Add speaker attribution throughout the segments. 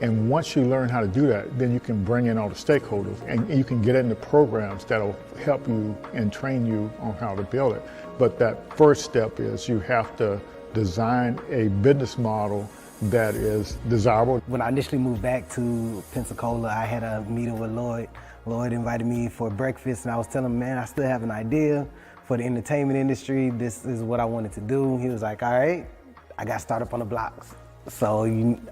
Speaker 1: And once you learn how to do that, then you can bring in all the stakeholders and you can get into programs that'll help you and train you on how to build it. But that first step is you have to design a business model that is desirable.
Speaker 2: When I initially moved back to Pensacola, I had a meeting with Lloyd. Lloyd invited me for breakfast, and I was telling him, man, I still have an idea for the entertainment industry. This is what I wanted to do. He was like, all right, I got Startup on the Blocks. So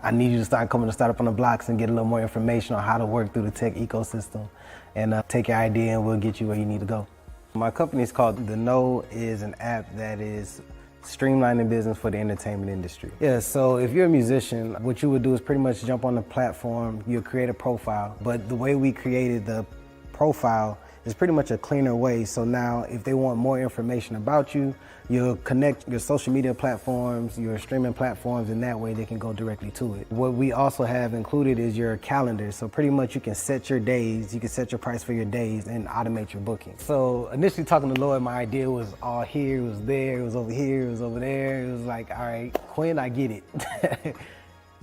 Speaker 2: I need you to start coming to Startup on the Blocks and get a little more information on how to work through the tech ecosystem and take your idea and we'll get you where you need to go. My company is called The Know, is an app that is streamlining business for the entertainment industry. Yeah, so if you're a musician, what you would do is pretty much jump on the platform, you'll create a profile, but the way we created the profile is pretty much a cleaner way. So now if they want more information about you, you'll connect your social media platforms, your streaming platforms, and that way they can go directly to it. What we also have included is your calendar. So pretty much you can set your days, you can set your price for your days and automate your booking. So initially talking to Lloyd, my idea was all here, it was there, it was over here, it was over there. It was like, all right, Quinn, I get it.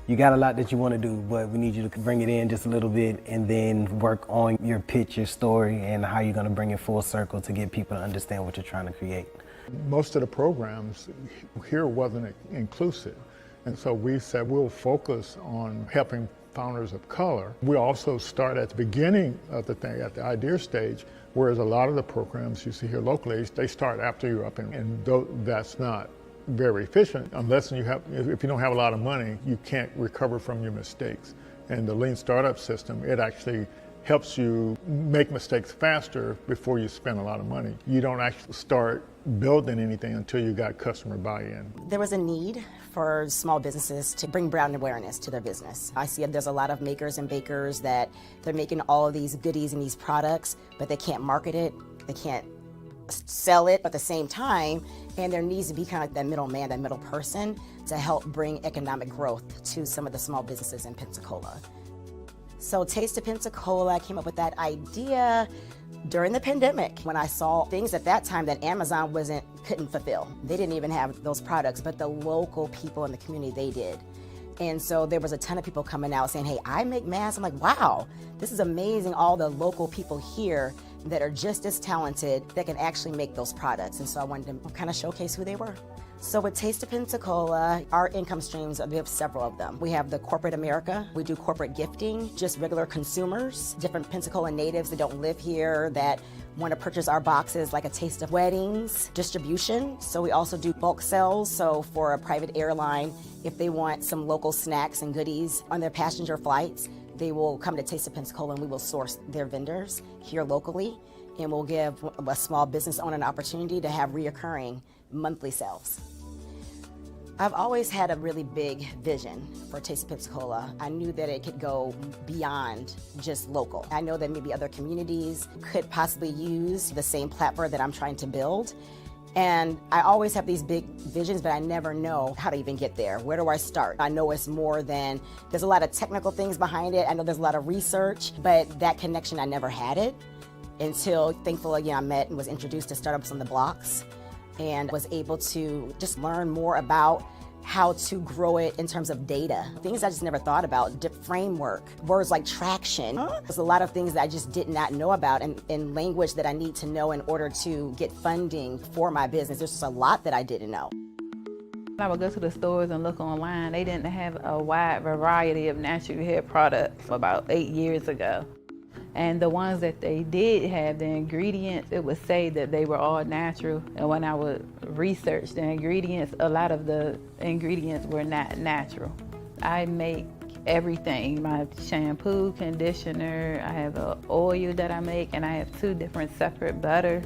Speaker 2: You got a lot that you want to do, but we need you to bring it in just a little bit and then work on your pitch, your story, and how you're going to bring it full circle to get people to understand what you're trying to create.
Speaker 1: Most of the programs here wasn't inclusive, and so we said we'll focus on helping founders of color. We also start at the beginning of the thing, at the idea stage, whereas a lot of the programs you see here locally, they start after you're up, and that's not very efficient unless if you don't have a lot of money, you can't recover from your mistakes. And the lean startup system, it actually helps you make mistakes faster before you spend a lot of money. You don't actually start building anything until you got customer buy-in.
Speaker 3: There was a need for small businesses to bring brand awareness to their business. I see there's a lot of makers and bakers that they're making all of these goodies and these products, but they can't market it, they can't sell it at the same time, and there needs to be kind of that middleman, that middle person to help bring economic growth to some of the small businesses in Pensacola. So Taste of Pensacola, I came up with that idea during the pandemic when I saw things at that time that Amazon couldn't fulfill. They didn't even have those products, but the local people in the community, they did. And so there was a ton of people coming out saying, hey, I make masks. I'm like, wow, this is amazing. All the local people here that are just as talented that can actually make those products. And so I wanted to kind of showcase who they were. So with Taste of Pensacola, our income streams, we have several of them. We have the corporate America. We do corporate gifting, just regular consumers, different Pensacola natives that don't live here that want to purchase our boxes, like a taste of weddings, distribution. So we also do bulk sales. So for a private airline, if they want some local snacks and goodies on their passenger flights, they will come to Taste of Pensacola and we will source their vendors here locally. And we'll give a small business owner an opportunity to have reoccurring monthly sales. I've always had a really big vision for Taste of Pensacola. I knew that it could go beyond just local. I know that maybe other communities could possibly use the same platform that I'm trying to build. And I always have these big visions, but I never know how to even get there. Where do I start? I know it's more than, there's a lot of technical things behind it. I know there's a lot of research, but that connection, I never had it until, thankfully, I met and was introduced to Startups on the Blocks and was able to just learn more about how to grow it in terms of data. Things I just never thought about, framework, words like traction. There's a lot of things that I just did not know about and language that I need to know in order to get funding for my business. There's just a lot that I didn't know.
Speaker 4: I would go to the stores and look online. They didn't have a wide variety of natural hair products about 8 years ago. And the ones that they did have, the ingredients, it would say that they were all natural. And when I would research the ingredients, a lot of the ingredients were not natural. I make everything, my shampoo, conditioner, I have an oil that I make, and I have 2 different separate butters.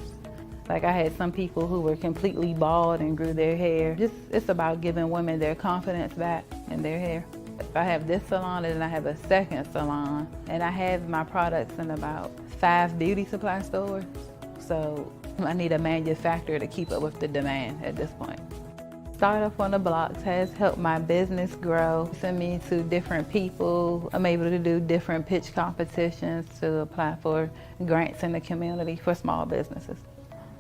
Speaker 4: Like I had some people who were completely bald and grew their hair. It's about giving women their confidence back in their hair. I have this salon and then I have a second salon, and I have my products in about 5 beauty supply stores. So I need a manufacturer to keep up with the demand at this point. Startup on the Blocks has helped my business grow, send me to different people. I'm able to do different pitch competitions to apply for grants in the community for small businesses.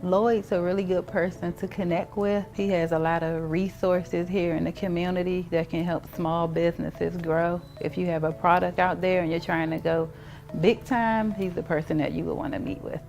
Speaker 4: Lloyd's a really good person to connect with. He has a lot of resources here in the community that can help small businesses grow. If you have a product out there and you're trying to go big time, he's the person that you would want to meet with.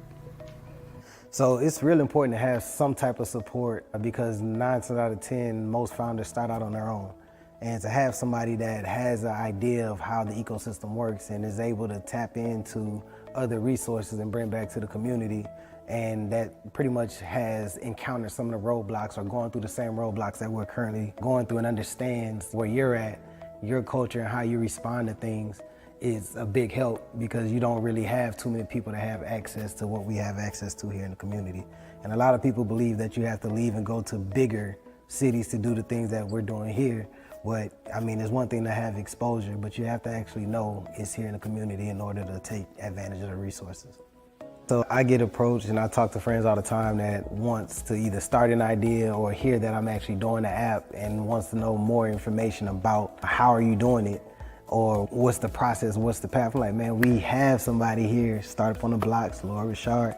Speaker 2: So it's really important to have some type of support because 9 times out of 10, most founders start out on their own. And to have somebody that has an idea of how the ecosystem works and is able to tap into other resources and bring back to the community, and that pretty much has encountered some of the roadblocks or going through the same roadblocks that we're currently going through and understands where you're at, your culture and how you respond to things, is a big help because you don't really have too many people that have access to what we have access to here in the community. And a lot of people believe that you have to leave and go to bigger cities to do the things that we're doing here. But I mean, it's one thing to have exposure, but you have to actually know it's here in the community in order to take advantage of the resources. So I get approached and I talk to friends all the time that wants to either start an idea or hear that I'm actually doing the app and wants to know more information about how are you doing it or what's the process, what's the path. I'm like, man, we have somebody here, Startup on the Blocks, Lloyd Richard.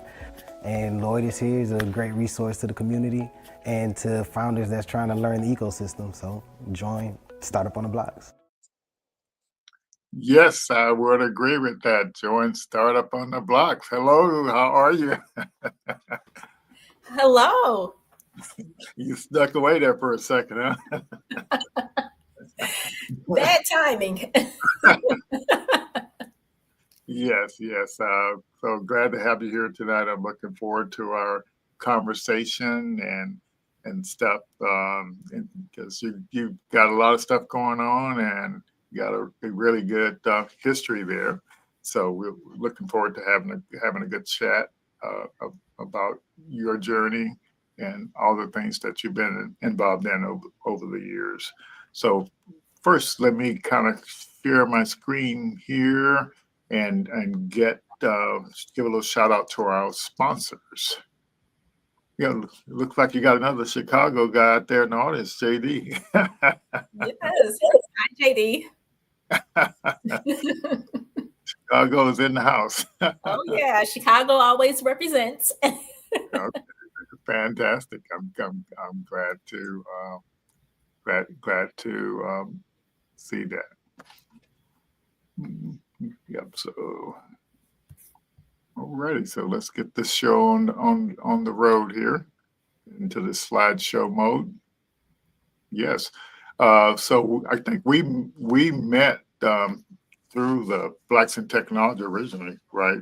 Speaker 2: And Lloyd is here, he's a great resource to the community and to founders that's trying to learn the ecosystem. So join Startup on the Blocks.
Speaker 5: Yes, I would agree with that. Join Startup on the Blocks. Hello, how are you?
Speaker 6: Hello.
Speaker 5: You snuck away there for a second, huh?
Speaker 6: Bad timing.
Speaker 5: Yes. So glad to have you here tonight. I'm looking forward to our conversation and stuff because you got a lot of stuff going on and you got a really good history there. So we're looking forward to having a good chat about your journey and all the things that you've been involved in over the years. So first, let me kind of share my screen here and give a little shout out to our sponsors. Yeah, looks like you got another Chicago guy out there in the audience, JD.
Speaker 6: Yes. Hi, JD.
Speaker 5: Chicago is in the house.
Speaker 6: Oh yeah, Chicago always represents.
Speaker 5: Okay, fantastic. I'm glad to see that. Yep. So, alrighty. So let's get this show on the road here into the slideshow mode. Yes. So I think we met through the Blacks in Technology originally, right?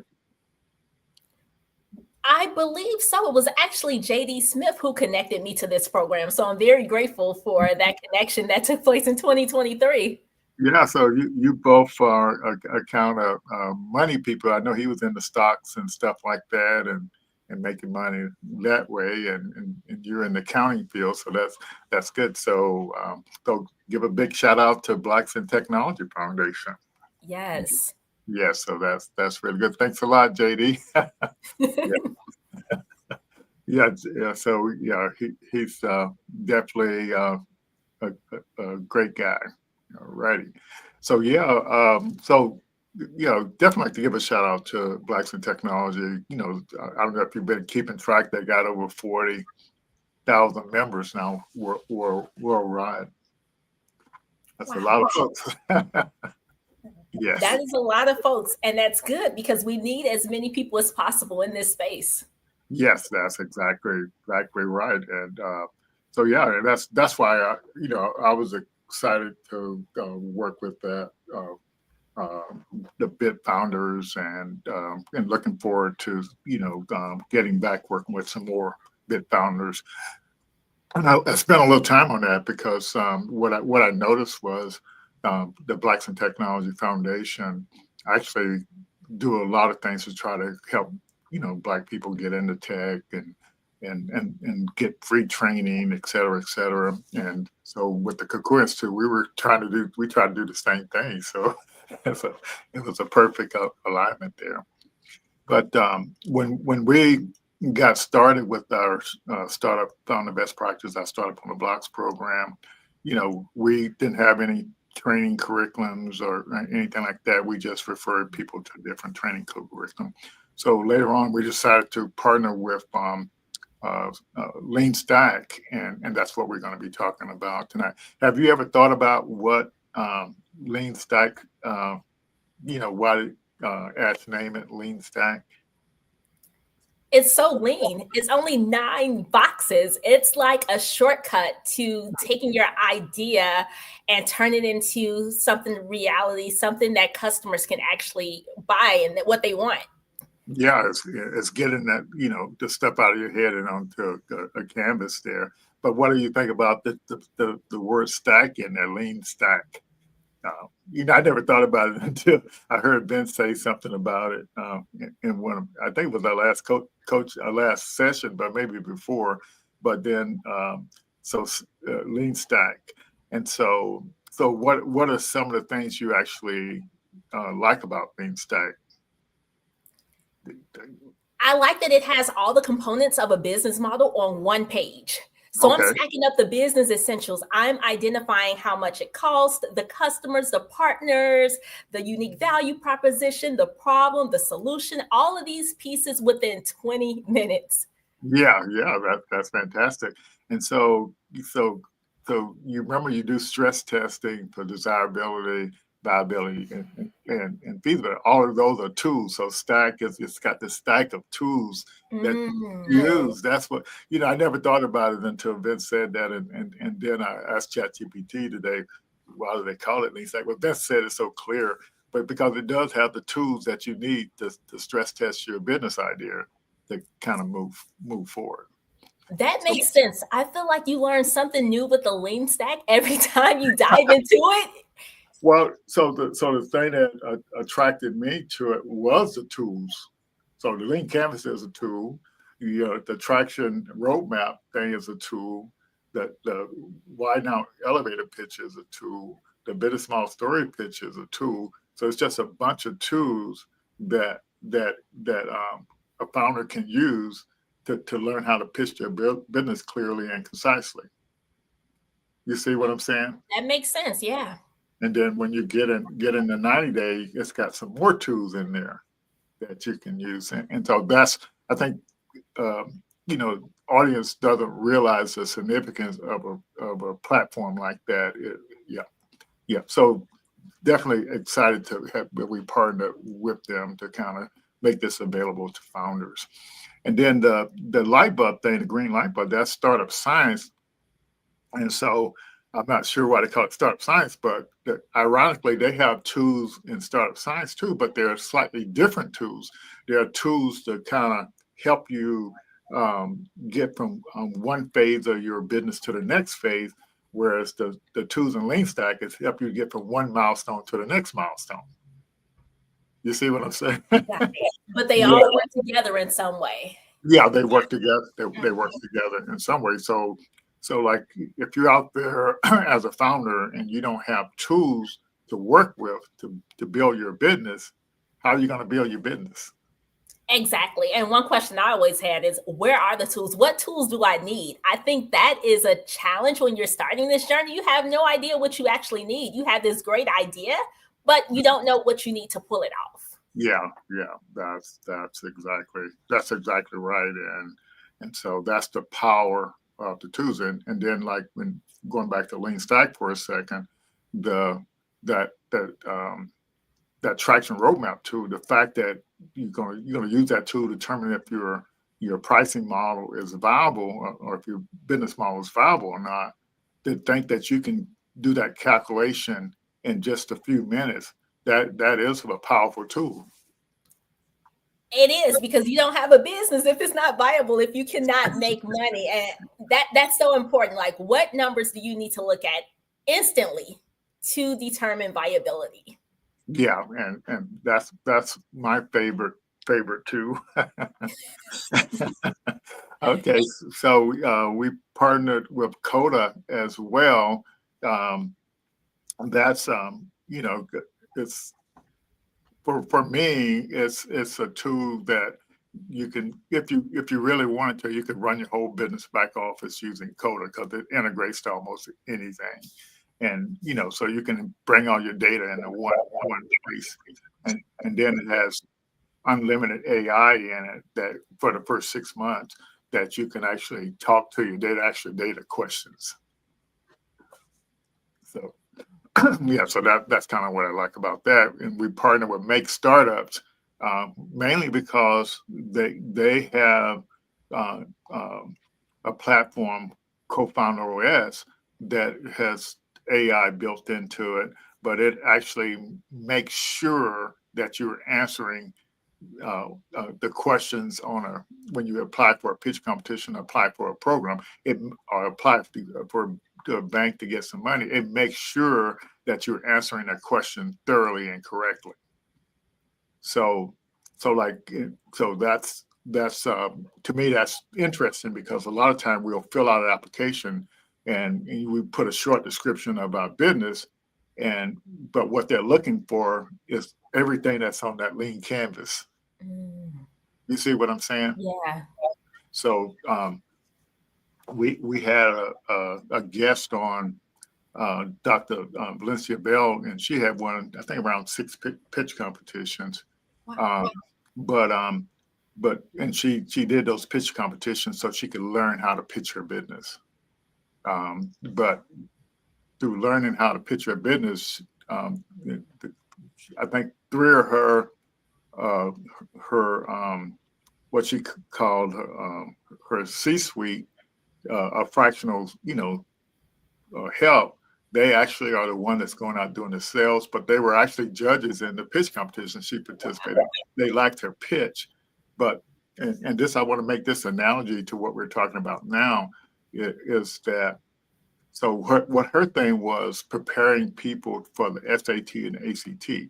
Speaker 6: I believe so. It was actually JD Smith who connected me to this program. So I'm very grateful for that connection that took place in 2023.
Speaker 5: Yeah, so you both are kind of money people. I know he was in the stocks and stuff like that, and making money that way, and you're in the accounting field, so that's good. So give a big shout out to Blacks in Technology Foundation.
Speaker 6: Yes.
Speaker 5: Yes, so that's really good. Thanks a lot, JD. Yeah. So yeah, he's definitely a great guy. Alrighty. So definitely like to give a shout out to Blacks in Technology. I don't know if you've been keeping track. They got over 40,000 members now worldwide. That's a lot of folks. Yes.
Speaker 6: That is a lot of folks, and that's good because we need as many people as possible in this space.
Speaker 5: Yes, that's exactly right. And that's why I was excited to work with the BIT founders and looking forward to getting back working with some more BIT founders. And I spent a little time on that because what I noticed was the Blacks in Technology Foundation actually do a lot of things to try to help Black people get into tech and get free training, et cetera, et cetera. And so with the Cocoa Institute, we tried to do the same thing. So it was a perfect alignment there. But when we got started with our startup on the best practice, our Startup on the Blocks program, we didn't have any training curriculums or anything like that. We just referred people to different training curriculum. So later on, we decided to partner with lean stack, and that's what we're going to be talking about tonight. Have you ever thought about what lean stack? Why Ash name it lean stack?
Speaker 6: It's so lean. It's only 9 boxes. It's like a shortcut to taking your idea and turn it into something reality, something that customers can actually buy and what they want.
Speaker 5: Yeah, it's getting that, to step out of your head and onto a canvas there. But what do you think about the word stack in there, lean stack? I never thought about it until I heard Ben say something about it in one of, I think it was our last our last session, but maybe before. But then, lean stack, and so what are some of the things you actually like about lean stack?
Speaker 6: I like that it has all the components of a business model on one page. So I'm
Speaker 5: Okay.
Speaker 6: stacking up the business essentials. I'm identifying how much it costs, the customers, the partners, the unique value proposition, the problem, the solution, all of these pieces within 20 minutes.
Speaker 5: Yeah, that's fantastic. And so you remember you do stress testing for desirability, viability, and feasibility. All of those are tools. So it's got this stack of tools that you use. That's what I never thought about it until Vince said that, and then I asked ChatGPT today, why do they call it lean stack? Well, Vince said it's so clear, but because it does have the tools that you need to stress test your business idea to kind of move forward.
Speaker 6: That makes sense. I feel like you learn something new with the lean stack every time you dive into it.
Speaker 5: Well, so the thing that attracted me to it was the tools. So the lean canvas is a tool. The traction roadmap thing is a tool. The wide now elevator pitch is a tool. The business small story pitch is a tool. So it's just a bunch of tools that a founder can use to learn how to pitch their business clearly and concisely. You see what I'm saying?
Speaker 6: That makes sense. Yeah.
Speaker 5: And then when you get in the 90 day, it's got some more tools in there that you can use. And so that's, I think, audience doesn't realize the significance of a platform like that. Yeah. So definitely excited to have we partnered with them to kind of make this available to founders. And then the light bulb thing, the green light bulb, that's startup science. And so I'm not sure why they call it startup science, but ironically, they have tools in startup science too, but they're slightly different tools. There are tools to kind of help you get from one phase of your business to the next phase, whereas the tools in Lean Stack is help you get from one milestone to the next milestone. You see what I'm saying?
Speaker 6: But they all work together in some way.
Speaker 5: Yeah, they work together. They work together in some way. So like if you're out there as a founder and you don't have tools to work with to build your business, how are you going to build your business?
Speaker 6: Exactly. And one question I always had is, where are the tools? What tools do I need? I think that is a challenge when you're starting this journey. You have no idea what you actually need. You have this great idea, but you don't know what you need to pull it off.
Speaker 5: Yeah, that's exactly right. And so that's the power of the tools. And then like when going back to Lean Stack for a second, that traction roadmap tool, the fact that you're gonna use that tool to determine if your pricing model is viable or if your business model is viable or not, to think that you can do that calculation in just a few minutes, that is a powerful tool.
Speaker 6: It is, because you don't have a business if it's not viable, if you cannot make money. And that's so important. Like, what numbers do you need to look at instantly to determine viability?
Speaker 5: Yeah, and that's my favorite too. Okay, so we partnered with Coda as well. That's it's for me, it's a tool that you can, if you really wanted to, you could run your whole business back office using Coda because it integrates to almost anything. And so you can bring all your data into one place, and then it has unlimited AI in it that for the first 6 months that you can actually talk to your data questions. So yeah, so that's kind of what I like about that. And we partner with Make Startups mainly because they have a platform, Co-Founder OS, that has AI built into it, but it actually makes sure that you're answering the questions when you apply for a pitch competition, apply for a program, or apply for a bank to get some money. It makes sure that you're answering a question thoroughly and correctly. So that's to me, that's interesting, because a lot of time we'll fill out an application and we put a short description of our business, but what they're looking for is everything that's on that lean canvas. You see what I'm saying?
Speaker 6: Yeah.
Speaker 5: So we had a guest on, Dr. Valencia Bell, and she had won, I think, around 6 pitch competitions.
Speaker 6: Wow.
Speaker 5: And she did those pitch competitions so she could learn how to pitch her business. But through learning how to pitch her business, I think 3 of her what she called her C-suite, a fractional, help. They actually are the one that's going out doing the sales, but they were actually judges in the pitch competition she participated. They liked her pitch, and this, I want to make this analogy to what we're talking about now, is that, so what her thing was preparing people for the SAT and the ACT.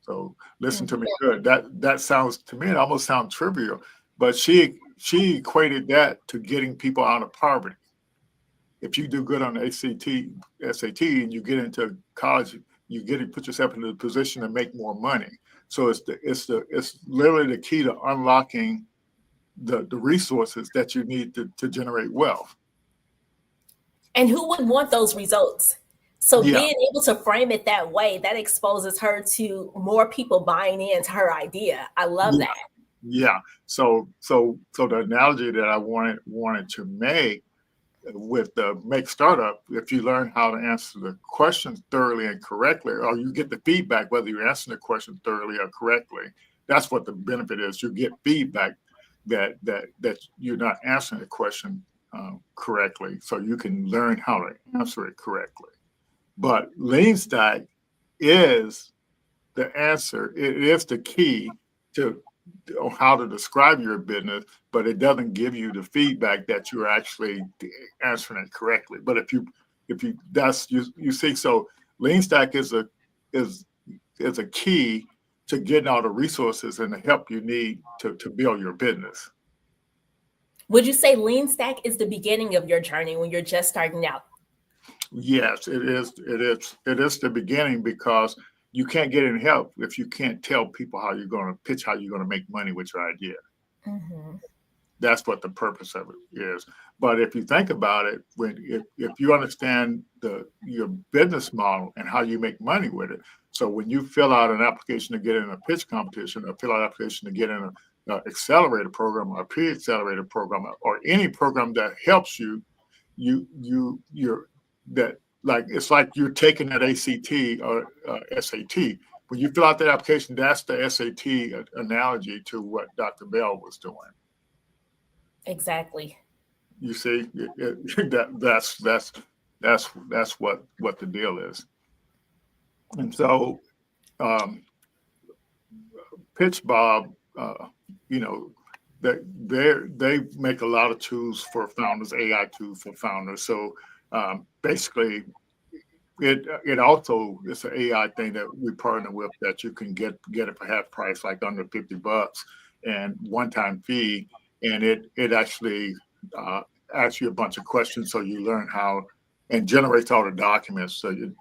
Speaker 5: So listen to me good. That sounds, to me, it almost sounds trivial, but she equated that to getting people out of poverty. If you do good on the SAT, and you get into college, you put yourself in a position to make more money. So it's literally the key to unlocking the resources that you need to generate wealth.
Speaker 6: And who wouldn't want those results? So
Speaker 5: Yeah.
Speaker 6: being able to frame it that way, that exposes her to more people buying into her idea. I love that.
Speaker 5: Yeah. So the analogy that I wanted to make with the Make Startup, if you learn how to answer the questions thoroughly and correctly, or you get the feedback whether you're answering the question thoroughly or correctly, that's what the benefit is. You get feedback that you're not answering the question correctly, so you can learn how to answer it correctly. But Lean Stack is the answer. It is the key to how to describe your business, but it doesn't give you the feedback that you're actually answering it correctly. But if you see, so Lean Stack is a key to getting all the resources and the help you need to build your business.
Speaker 6: Would you say Lean Stack is the beginning of your journey when you're just starting out?
Speaker 5: Yes, it is. It is the beginning, because you can't get any help if you can't tell people how you're going to pitch, how you're going to make money with your idea.
Speaker 6: Mm-hmm.
Speaker 5: That's what the purpose of it is. But if you think about it, if you understand your business model and how you make money with it, so when you fill out an application to get in a pitch competition, or fill out an application to get in an accelerator program, or a pre-accelerator program, or any program that helps you, it's like you're taking that ACT or SAT. When you fill out that application, that's the SAT analogy to what Dr. Bell was doing.
Speaker 6: Exactly.
Speaker 5: You see, that's what the deal is. And so, Pitch Bob, they make a lot of tools for founders, AI tools for founders. So basically, it also, it's an AI thing that we partner with, that you can get it for half price, like under $50, and one-time fee, and it actually asks you a bunch of questions, so you learn how, and generates all the documents. So it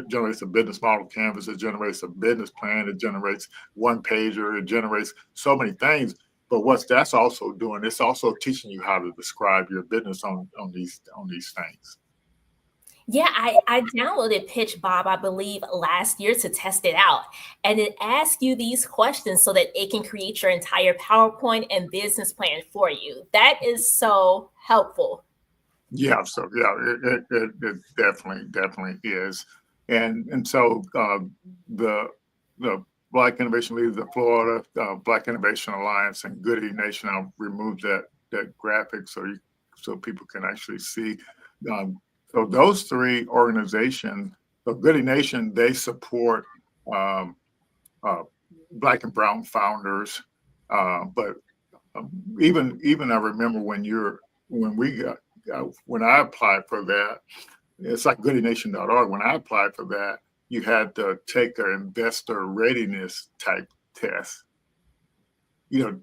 Speaker 5: generates a business model canvas, it generates a business plan, it generates one pager, it generates so many things. But what that's also doing, it's also teaching you how to describe your business on these things.
Speaker 6: Yeah, I downloaded Pitch Bob, I believe, last year to test it out. And it asks you these questions so that it can create your entire PowerPoint and business plan for you. That is so helpful.
Speaker 5: Yeah, so yeah, it definitely is, and so the Black Innovation Leaders of Florida, Black Innovation Alliance, and Goody Nation. I'll remove that graphic so people can actually see. Um, so those three organizations, so Goody Nation, they support um, uh, Black and Brown founders, but even I remember when I applied for that, it's like goodynation.org. When I applied for that, you had to take an investor readiness type test.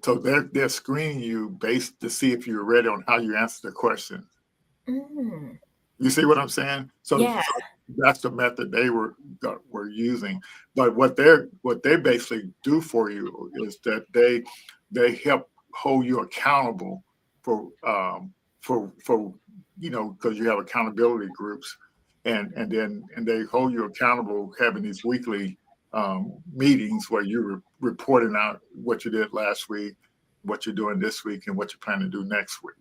Speaker 5: So they're screening you based to see if you're ready on how you answer the question.
Speaker 6: Mm,
Speaker 5: You see what I'm saying? So
Speaker 6: yeah.
Speaker 5: that's the method they were using. But what they basically do for you is that they help hold you accountable for because you have accountability groups, and they hold you accountable having these weekly meetings where you're reporting out what you did last week, what you're doing this week, and what you plan to do next week.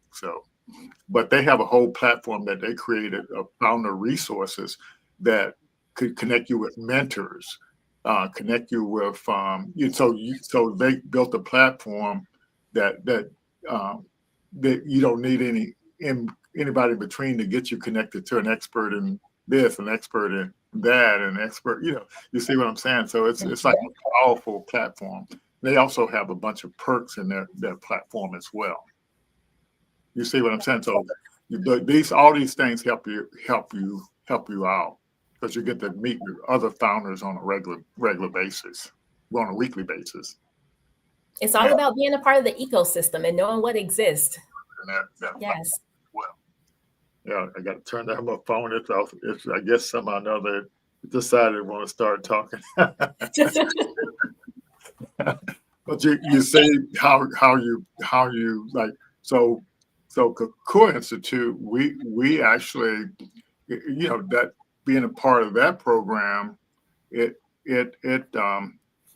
Speaker 5: But they have a whole platform that they created of founder resources that could connect you with mentors, connect you with so they built a platform that that you don't need anybody in between to get you connected to an expert in this, an expert in that, an expert. You see what I'm saying? So it's like a powerful platform. They also have a bunch of perks in their platform as well. You see what I'm saying? So all these things help you out because you get to meet with other founders on a regular basis, on a weekly basis.
Speaker 6: It's all
Speaker 5: And,
Speaker 6: about being a part of the ecosystem and knowing what exists.
Speaker 5: that
Speaker 6: Yes.
Speaker 5: well, yeah, I got to turn down my phone. It's I guess somehow or another decided to want to start talking. But you see how you like so Core Institute, we actually, that being a part of that program, it it it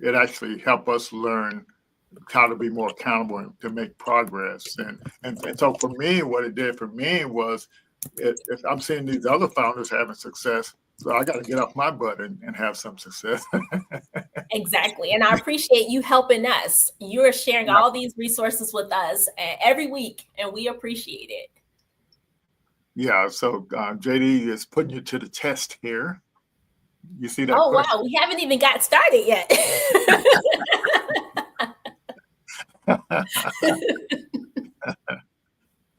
Speaker 5: it actually helped us learn how to be more accountable and to make progress. And so for me, what it did for me was if I'm seeing these other founders having success, so I got to get off my butt and have some success.
Speaker 6: Exactly. And I appreciate you helping us. You're sharing all these resources with us every week, and we appreciate it.
Speaker 5: Yeah, so JD is putting you to the test here. You see that
Speaker 6: Oh,
Speaker 5: question?
Speaker 6: wow. We haven't even got started yet.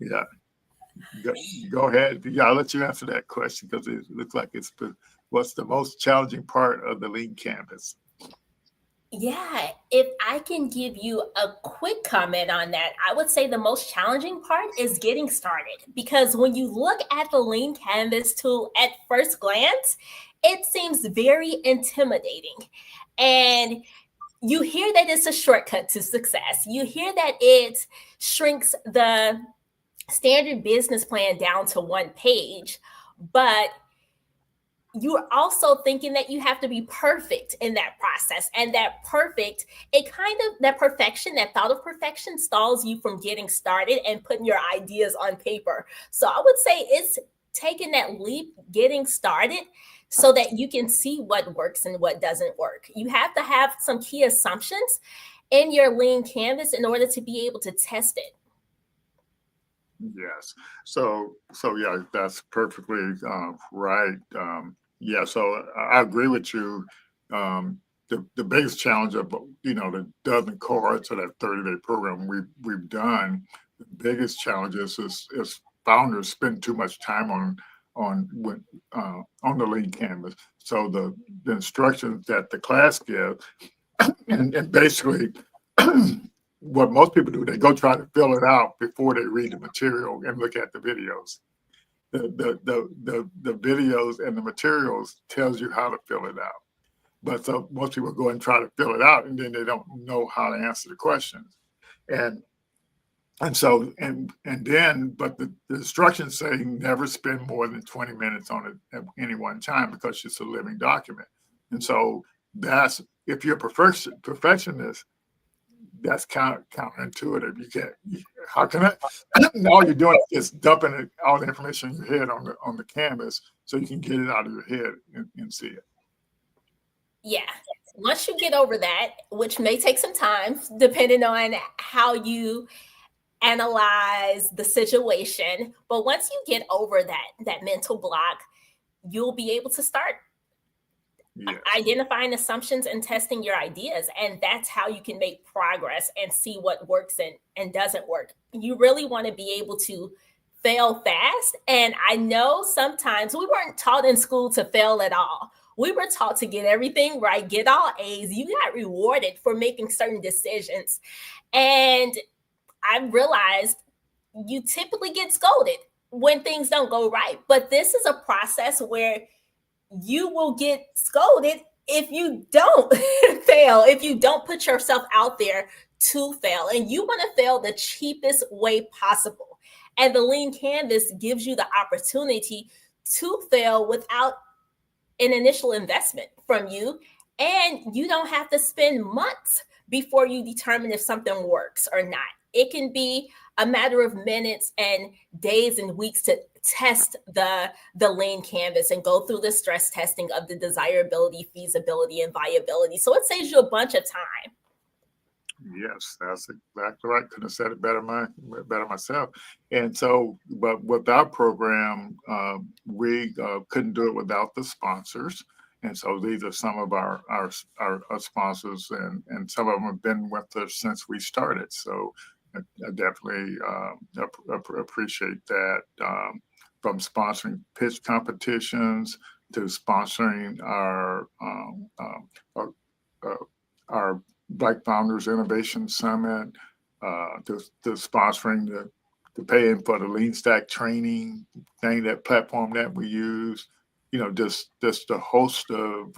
Speaker 5: Yeah, go ahead. Yeah, I'll let you answer that question because it looks like what's the most challenging part of the Lean Canvas?
Speaker 6: Yeah, if I can give you a quick comment on that, I would say the most challenging part is getting started because when you look at the Lean Canvas tool at first glance, it seems very intimidating. And you hear that it's a shortcut to success. You hear that it shrinks the standard business plan down to one page, but you're also thinking that you have to be perfect in that process. And that perfection, that thought of perfection stalls you from getting started and putting your ideas on paper. So I would say it's taking that leap, getting started so that you can see what works and what doesn't work. You have to have some key assumptions in your Lean Canvas in order to be able to test it.
Speaker 5: Yes. So yeah, that's perfectly right. Yeah. So I agree with you. The biggest challenge of the dozen cohorts of that 30-day program we've done, the biggest challenge is founders spend too much time on the Lean Canvas. So the instructions that the class gives, and basically what most people do, they go try to fill it out before they read the material and look at the videos. The videos and the materials tells you how to fill it out. But so most people go and try to fill it out and then they don't know how to answer the questions. And And so, but the instructions say never spend more than 20 minutes on it at any one time because it's a living document. And so that's, if you're a perfectionist, that's counterintuitive. How can I, all you're doing is dumping all the information in your head on the canvas so you can get it out of your head and see it.
Speaker 6: Yeah. Once you get over that, which may take some time, depending on how you analyze the situation, but once you get over that mental block, you'll be able to start identifying assumptions and testing your ideas. And that's how you can make progress and see what works and doesn't work. You really want to be able to fail fast. And I know sometimes we weren't taught in school to fail at all. We were taught to get everything right, get all A's. You got rewarded for making certain decisions. And I realized you typically get scolded when things don't go right. But this is a process where you will get scolded if you don't fail, if you don't put yourself out there to fail. And you want to fail the cheapest way possible. And the lean canvas gives you the opportunity to fail without an initial investment from you. And you don't have to spend months before you determine if something works or not. It can be a matter of minutes and days and weeks to test the lean canvas and go through the stress testing of the desirability, feasibility, and viability. So it saves you a bunch of time.
Speaker 5: Yes, that's exactly right. Couldn't have said it better myself. And so, but with our program, we couldn't do it without the sponsors. And so these are some of our sponsors, and some of them have been with us since we started. So I definitely appreciate that. From sponsoring pitch competitions to sponsoring our Black Founders Innovation Summit, to sponsoring the paying for the Lean Stack training thing, that platform that we use. Just a host of,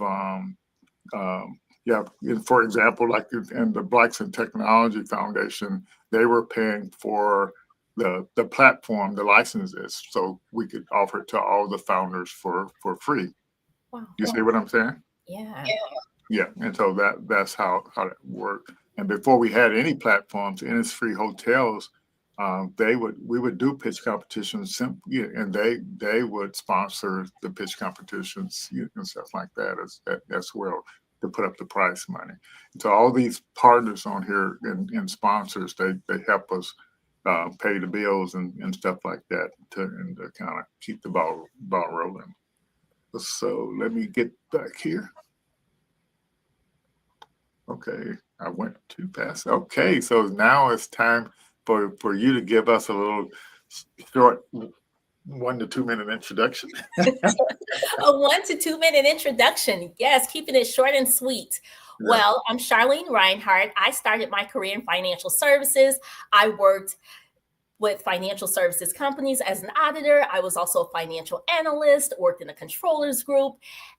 Speaker 5: for example, like in the Blacks in Technology Foundation, they were paying for the platform, the licenses, so we could offer it to all the founders for free.
Speaker 6: Wow.
Speaker 5: You see what I'm saying?
Speaker 6: Yeah.
Speaker 5: Yeah, and so that's how that worked. And before we had any platforms, Innisfree hotels, we would do pitch competitions, and they would sponsor the pitch competitions and stuff like that as well, to put up the prize money. So all these partners on here and sponsors, they help us pay the bills and stuff like that to kind of keep the ball rolling. So let me get back here. Okay, I went too fast. Okay, so now it's time for you to give us a little short 1 to 2 minute introduction.
Speaker 6: A 1 to 2 minute introduction. Yes, keeping it short and sweet. Yeah. Well, I'm Charlene Reinhardt. I started my career in financial services. I worked with financial services companies as an auditor. I was also a financial analyst, worked in a controllers group.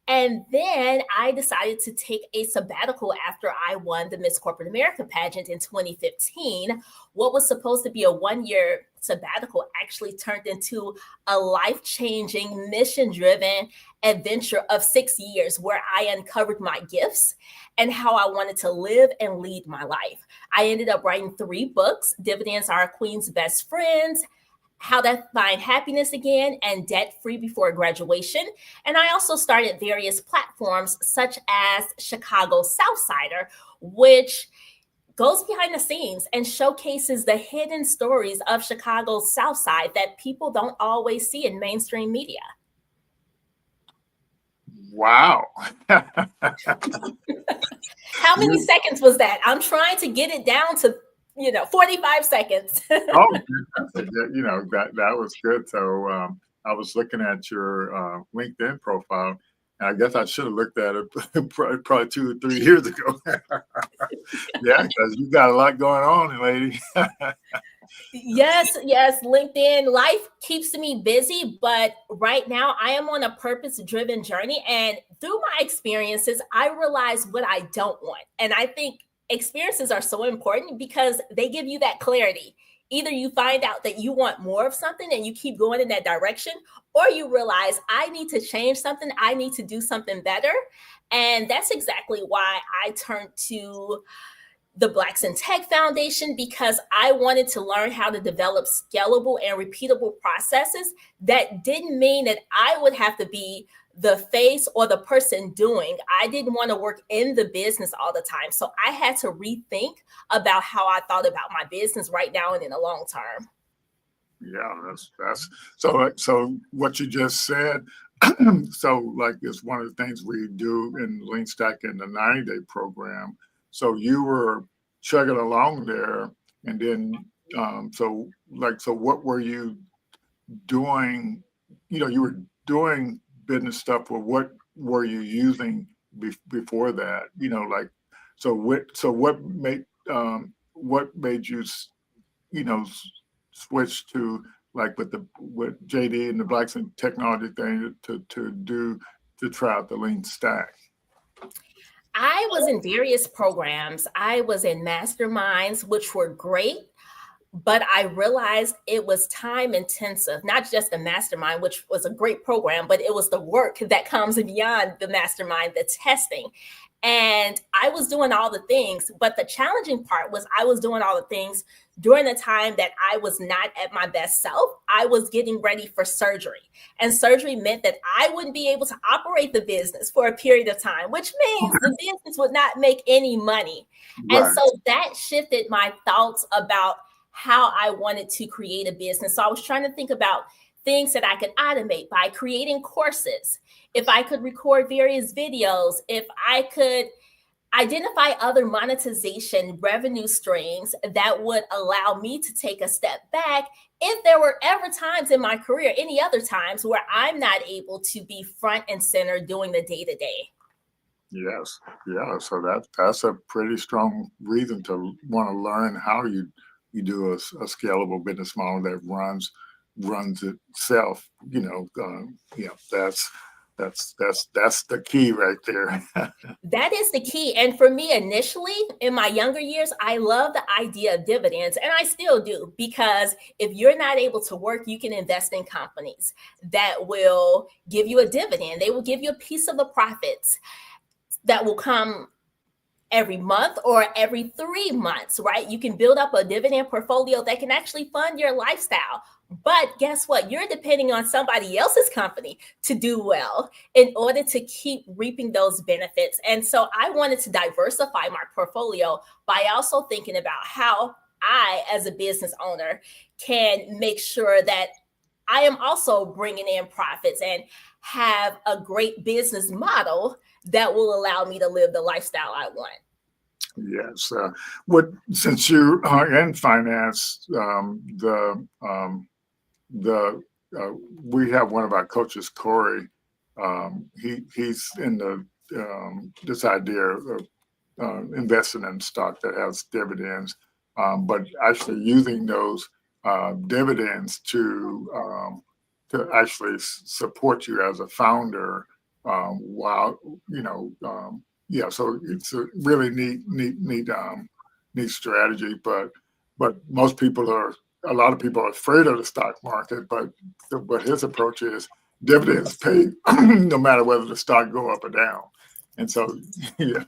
Speaker 6: And then I decided to take a sabbatical after I won the Miss Corporate America pageant in 2015. What was supposed to be a 1-year sabbatical actually turned into a life-changing, mission-driven adventure of 6 years where I uncovered my gifts and how I wanted to live and lead my life. I ended up writing 3 books: Dividends Are a Queen's Best Friends, How to Find Happiness Again, and Debt Free Before Graduation. And I also started various platforms such as Chicago Southsider, which goes behind the scenes and showcases the hidden stories of Chicago's South Side that people don't always see in mainstream media.
Speaker 5: Wow.
Speaker 6: How many seconds was that? I'm trying to get it down to 45 seconds.
Speaker 5: Oh, that was good. So I was looking at your LinkedIn profile, and I guess I should have looked at it probably 2 or 3 years ago. Yeah, because you got a lot going on, lady.
Speaker 6: Yes, LinkedIn. Life keeps me busy, but right now I am on a purpose-driven journey. And through my experiences, I realize what I don't want. And I think experiences are so important because they give you that clarity. Either you find out that you want more of something and you keep going in that direction, or you realize I need to change something, I need to do something better. And that's exactly why I turned to the Blacks in Tech Foundation, because I wanted to learn how to develop scalable and repeatable processes. That didn't mean that I would have to be the face or the person doing. I didn't want to work in the business all the time. So I had to rethink about how I thought about my business right now and in the long term.
Speaker 5: Yeah, that's so what you just said. So like it's one of the things we do in Lean Stack in the 90-day program. So you were chugging along there, and then so what were you doing? You were doing business stuff. Well, what were you using before that? What made you switch to like with JD and the Blacks in Technology thing to try out the Lean Stack?
Speaker 6: I was in various programs. I was in masterminds, which were great, but I realized it was time intensive, not just the mastermind, which was a great program, but it was the work that comes beyond the mastermind, the testing. And I was doing all the things, but the challenging part was I was doing all the things during the time that I was not at my best self. I was getting ready for surgery. And surgery meant that I wouldn't be able to operate the business for a period of time, which means the business would not make any money.
Speaker 5: Right.
Speaker 6: And so that shifted my thoughts about how I wanted to create a business. So I was trying to think about things that I could automate by creating courses, if I could record various videos, if I could identify other monetization revenue streams that would allow me to take a step back if there were ever times in my career, any other times, where I'm not able to be front and center doing the day-to-day.
Speaker 5: Yes. Yeah. So that's a pretty strong reason to want to learn how you do a scalable business model that runs itself. That's the key right there.
Speaker 6: That is the key. And for me, initially in my younger years, I love the idea of dividends, and I still do, because if you're not able to work, you can invest in companies that will give you a dividend. They will give you a piece of the profits that will come every month or every 3 months, right? You can build up a dividend portfolio that can actually fund your lifestyle. But guess what? You're depending on somebody else's company to do well in order to keep reaping those benefits. And so I wanted to diversify my portfolio by also thinking about how I, as a business owner, can make sure that I am also bringing in profits and have a great business model that will allow me to live the lifestyle I want.
Speaker 5: Yes. Since you are in finance, we have one of our coaches, Corey. He's in this idea of investing in stock that has dividends, but actually using those dividends to actually support you as a founder while yeah. So it's a really neat strategy, but a lot of people are afraid of the stock market, but his approach is dividends pay no matter whether the stock go up or down. And so, yeah.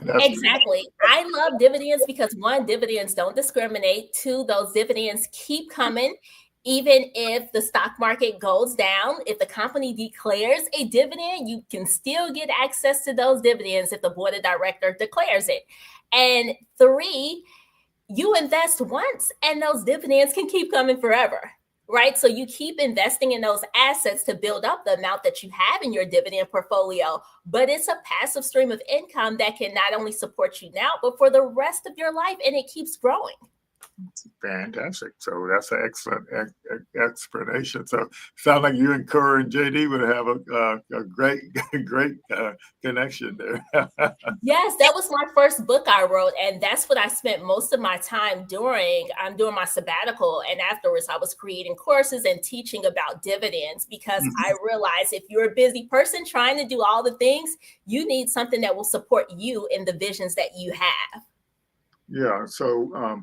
Speaker 6: Exactly. I love dividends because, one, dividends don't discriminate. Two, those dividends keep coming. Even if the stock market goes down, if the company declares a dividend, you can still get access to those dividends if the board of directors declares it. And three, you invest once and those dividends can keep coming forever, right? So you keep investing in those assets to build up the amount that you have in your dividend portfolio, but it's a passive stream of income that can not only support you now, but for the rest of your life, and it keeps growing.
Speaker 5: Fantastic. So that's an excellent explanation. So sounds like you and Corey and JD would have a great connection there.
Speaker 6: Yes, that was my first book I wrote, and that's what I spent most of my time doing. I'm doing my sabbatical, and afterwards I was creating courses and teaching about dividends, because I realized if you're a busy person trying to do all the things, you need something that will support you in the visions that you have.
Speaker 5: Yeah. So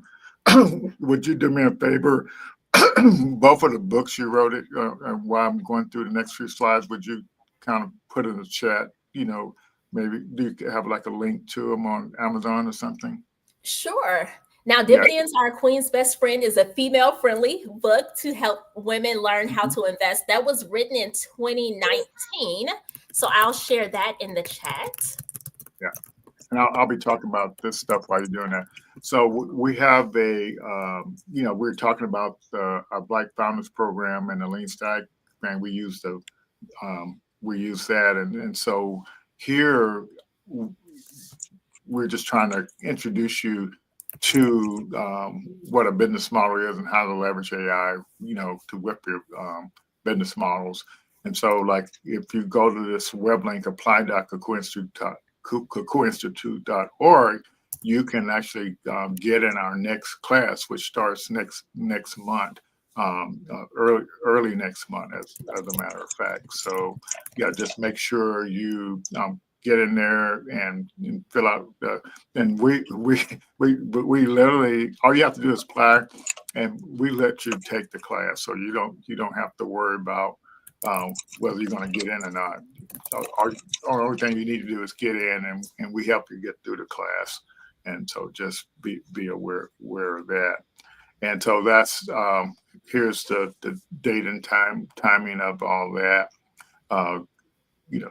Speaker 5: would you do me a favor? Both of the books you wrote it, while I'm going through the next few slides, would you kind of put in the chat, maybe do you have like a link to them on Amazon or something?
Speaker 6: Sure. Now,
Speaker 5: Yeah.
Speaker 6: Dividends Are a Queen's Best Friend is a female-friendly book to help women learn how to invest. That was written in 2019. So I'll share that in the chat.
Speaker 5: Yeah. And I'll be talking about this stuff while you're doing that. So we have we're talking about our Black Founders Program and the Lean Stack thing. We use that, and so here we're just trying to introduce you to what a business model is and how to leverage AI, to whip your business models. And so, like, if you go to this web link, apply.cocoinstitute.org, you can actually get in our next class, which starts next month, early next month, as a matter of fact. So, yeah, just make sure you get in there and fill out. And we literally, all you have to do is apply, and we let you take the class, so you don't have to worry about whether you're going to get in or not. So our only thing you need to do is get in, and we help you get through the class. And so just be aware of that. And so that's here's the date and timing of all that.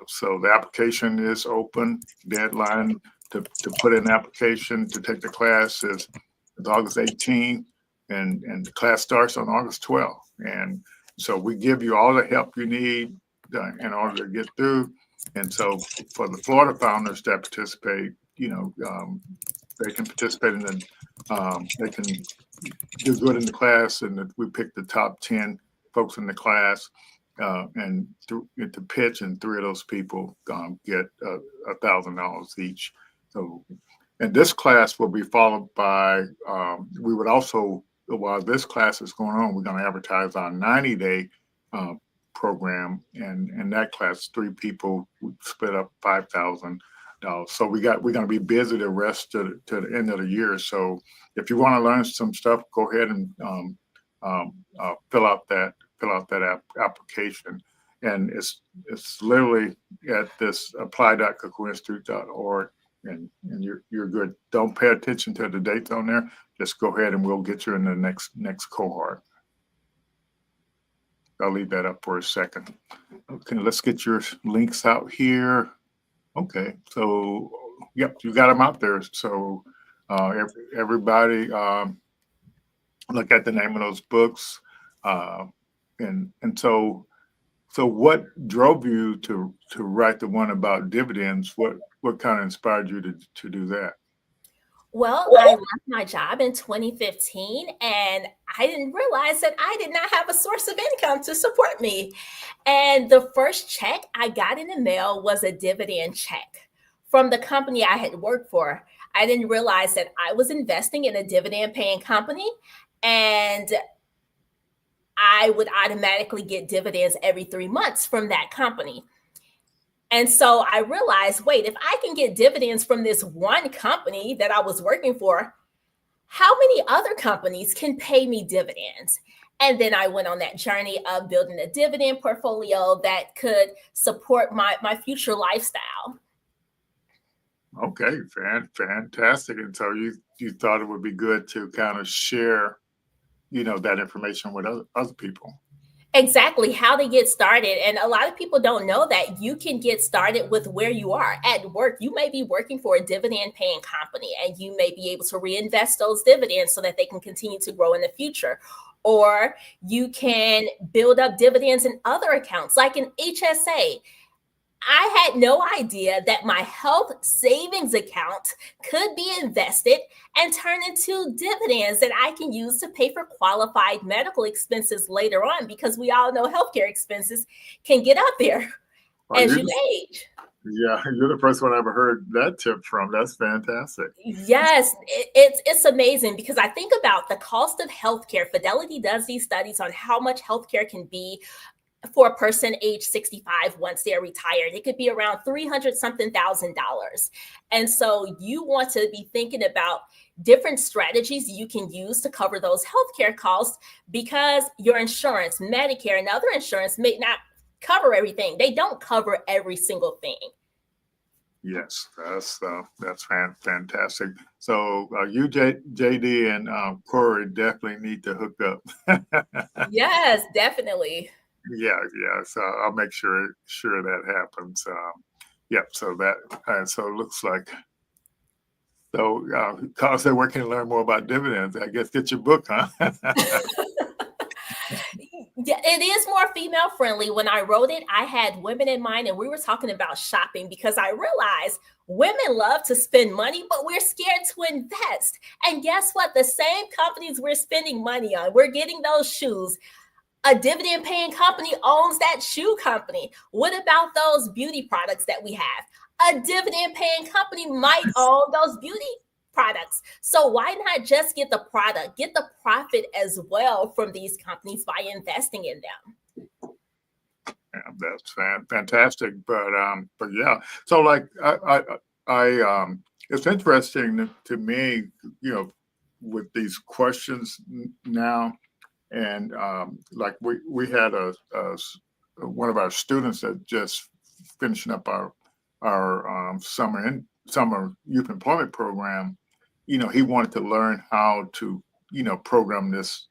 Speaker 5: So the application is open. Deadline to put in an application to take the class is August 18th, and the class starts on August 12th. And so we give you all the help you need in order to get through. And so for the Florida founders that participate, they can participate in they can do good in the class, and we pick the top 10 folks in the class, and to pitch, and 3 of those people get $1,000 each. So, and this class will be followed by, we would also, while this class is going on, we're going to advertise our 90-day program, and that class, 3 people would split up $5,000. So we're going to be busy the rest to the end of the year. So if you want to learn some stuff, go ahead and fill out that application. And it's literally at this apply.cocoinstitute.org, and you're good. Don't pay attention to the dates on there. Just go ahead and we'll get you in the next cohort. I'll leave that up for a second. Okay, let's get your links out here. Okay, so yep, you got them out there. So everybody look at the name of those books, and so what drove you to write the one about dividends? What kind of inspired you to do that?
Speaker 6: Well, I left my job in 2015, and I didn't realize that I did not have a source of income to support me. And the first check I got in the mail was a dividend check from the company I had worked for. I didn't realize that I was investing in a dividend paying company, and I would automatically get dividends every 3 months from that company. And so I realized, wait, if I can get dividends from this one company that I was working for, how many other companies can pay me dividends? And then I went on that journey of building a dividend portfolio that could support my future lifestyle.
Speaker 5: Okay, fantastic. And so you thought it would be good to kind of share, that information with other people.
Speaker 6: Exactly, how to get started. And a lot of people don't know that you can get started with where you are at work. You may be working for a dividend paying company, and you may be able to reinvest those dividends so that they can continue to grow in the future. Or you can build up dividends in other accounts like an HSA. I had no idea that my health savings account could be invested and turn into dividends that I can use to pay for qualified medical expenses later on, because we all know healthcare expenses can get up there as you age.
Speaker 5: Yeah, you're the first one I ever heard that tip from. That's fantastic.
Speaker 6: Yes, it's amazing, because I think about the cost of healthcare. Fidelity does these studies on how much healthcare can be for a person age 65 once they're retired. It could be around 300 something $1,000. And so you want to be thinking about different strategies you can use to cover those healthcare costs, because your insurance, Medicare, and other insurance may not cover everything. They don't cover every single thing.
Speaker 5: Yes, that's fantastic. So you, JD, and Corey definitely need to hook up.
Speaker 6: Yes, definitely.
Speaker 5: Yeah. So I'll make sure that happens. Yep. So so it looks like, because they're working to learn more about dividends, I guess get your book, huh?
Speaker 6: Yeah, it is more female friendly. When I wrote it, I had women in mind, and we were talking about shopping, because I realized women love to spend money, but we're scared to invest. And guess what? The same companies we're spending money on, we're getting those shoes. A dividend paying company owns that shoe company. What about those beauty products that we have? A dividend paying company might own those beauty products. So why not just get the product, get the profit as well from these companies by investing in them?
Speaker 5: Yeah, that's fantastic. But yeah. So like it's interesting to me, with these questions now. And like we had one of our students that just finishing up our summer youth employment program. He wanted to learn how to program this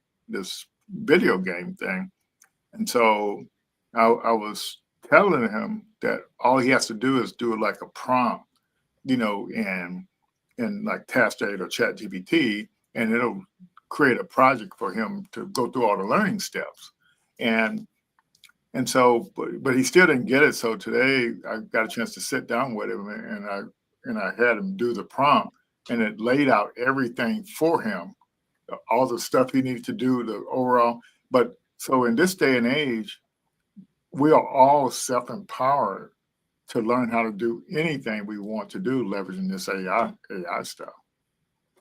Speaker 5: video game thing, and so I was telling him that all he has to do is do like a prompt, in like TaskRabbit or ChatGPT, and it'll create a project for him to go through all the learning steps. And so, but he still didn't get it. So today I got a chance to sit down with him, and I had him do the prompt, and it laid out everything for him, all the stuff he needed to do, the overall. But so in this day and age, we are all self-empowered to learn how to do anything we want to do, leveraging this AI stuff.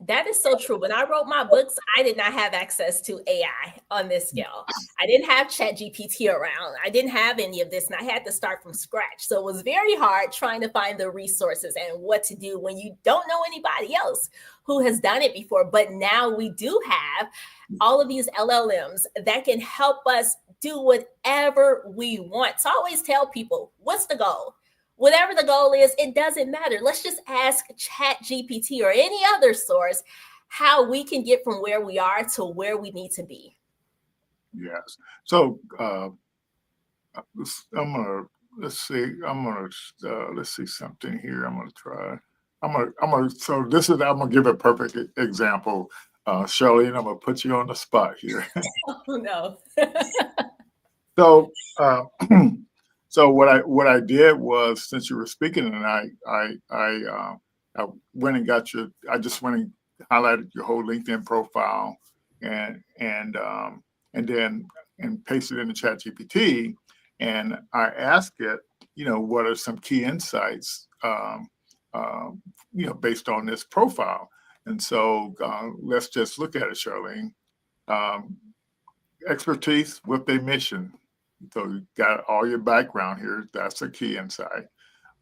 Speaker 6: That is so true. When I wrote my books, I did not have access to AI on this scale. I didn't have ChatGPT around. I didn't have any of this, and I had to start from scratch. So it was very hard trying to find the resources and what to do when you don't know anybody else who has done it before. But now we do have all of these LLMs that can help us do whatever we want. So I always tell people, what's the goal? Whatever the goal is, it doesn't matter. Let's just ask ChatGPT or any other source how we can get from where we are to where we need to be.
Speaker 5: Yes. So let's see something here. I'm gonna give a perfect example, Shirley, and I'm gonna put you on the spot here.
Speaker 6: Oh no.
Speaker 5: So so what I did was, since you were speaking, and I went and I just went and highlighted your whole LinkedIn profile, and then pasted it in the ChatGPT, and I asked it, what are some key insights, based on this profile. And so let's just look at it, Charlene. Expertise with a mission. So you got all your background here. That's a key insight.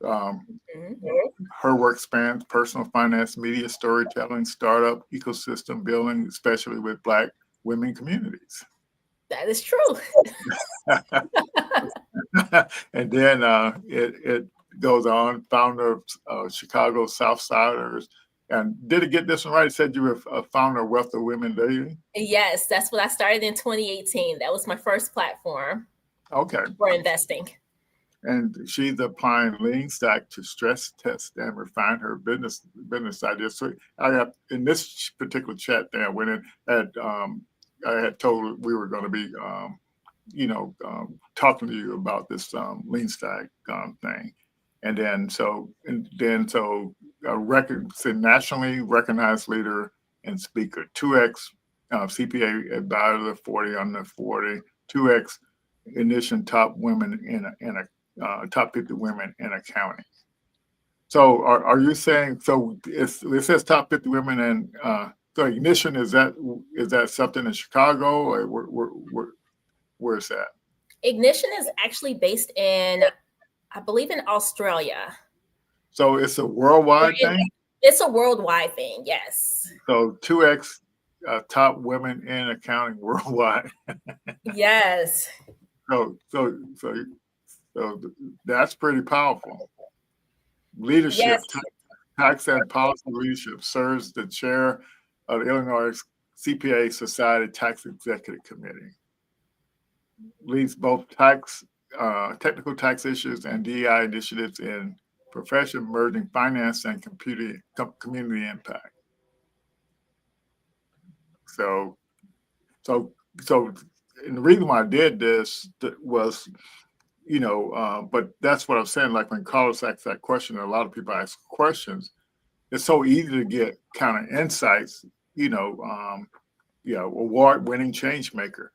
Speaker 5: Her work spans personal finance, media, storytelling, startup, ecosystem building, especially with Black women communities.
Speaker 6: That is true.
Speaker 5: And then it goes on, founder of Chicago Southsiders. And did it get this one right? It said you were a founder of Wealth of Women Daily?
Speaker 6: Yes, that's what I started in 2018. That was my first platform.
Speaker 5: Okay.
Speaker 6: For investing.
Speaker 5: And she's applying lean stack to stress test and refine her business ideas. So I have, in this particular chat that I went in, I had told we were going to be, talking to you about this lean stack thing. And then so nationally recognized leader and speaker, 2x CPA advisor, 40 under 40, 2x Ignition top women in a top 50 women in accounting. So are you saying, so it says top 50 women, and so Ignition, is that something in Chicago, or where is that?
Speaker 6: Ignition is actually based in, I believe, in Australia.
Speaker 5: So it's a worldwide thing?
Speaker 6: It's a worldwide thing, yes.
Speaker 5: So 2X top women in accounting worldwide.
Speaker 6: Yes.
Speaker 5: So that's pretty powerful. Leadership,
Speaker 6: Yes.
Speaker 5: tax and policy leadership, serves the chair of the Illinois CPA Society Tax Executive Committee. Leads both technical tax issues and DEI initiatives in profession merging finance and community impact. So, and the reason why I did this was, but that's what I'm saying. Like when callers ask that question, a lot of people ask questions. It's so easy to get kind of insights. Award-winning change maker.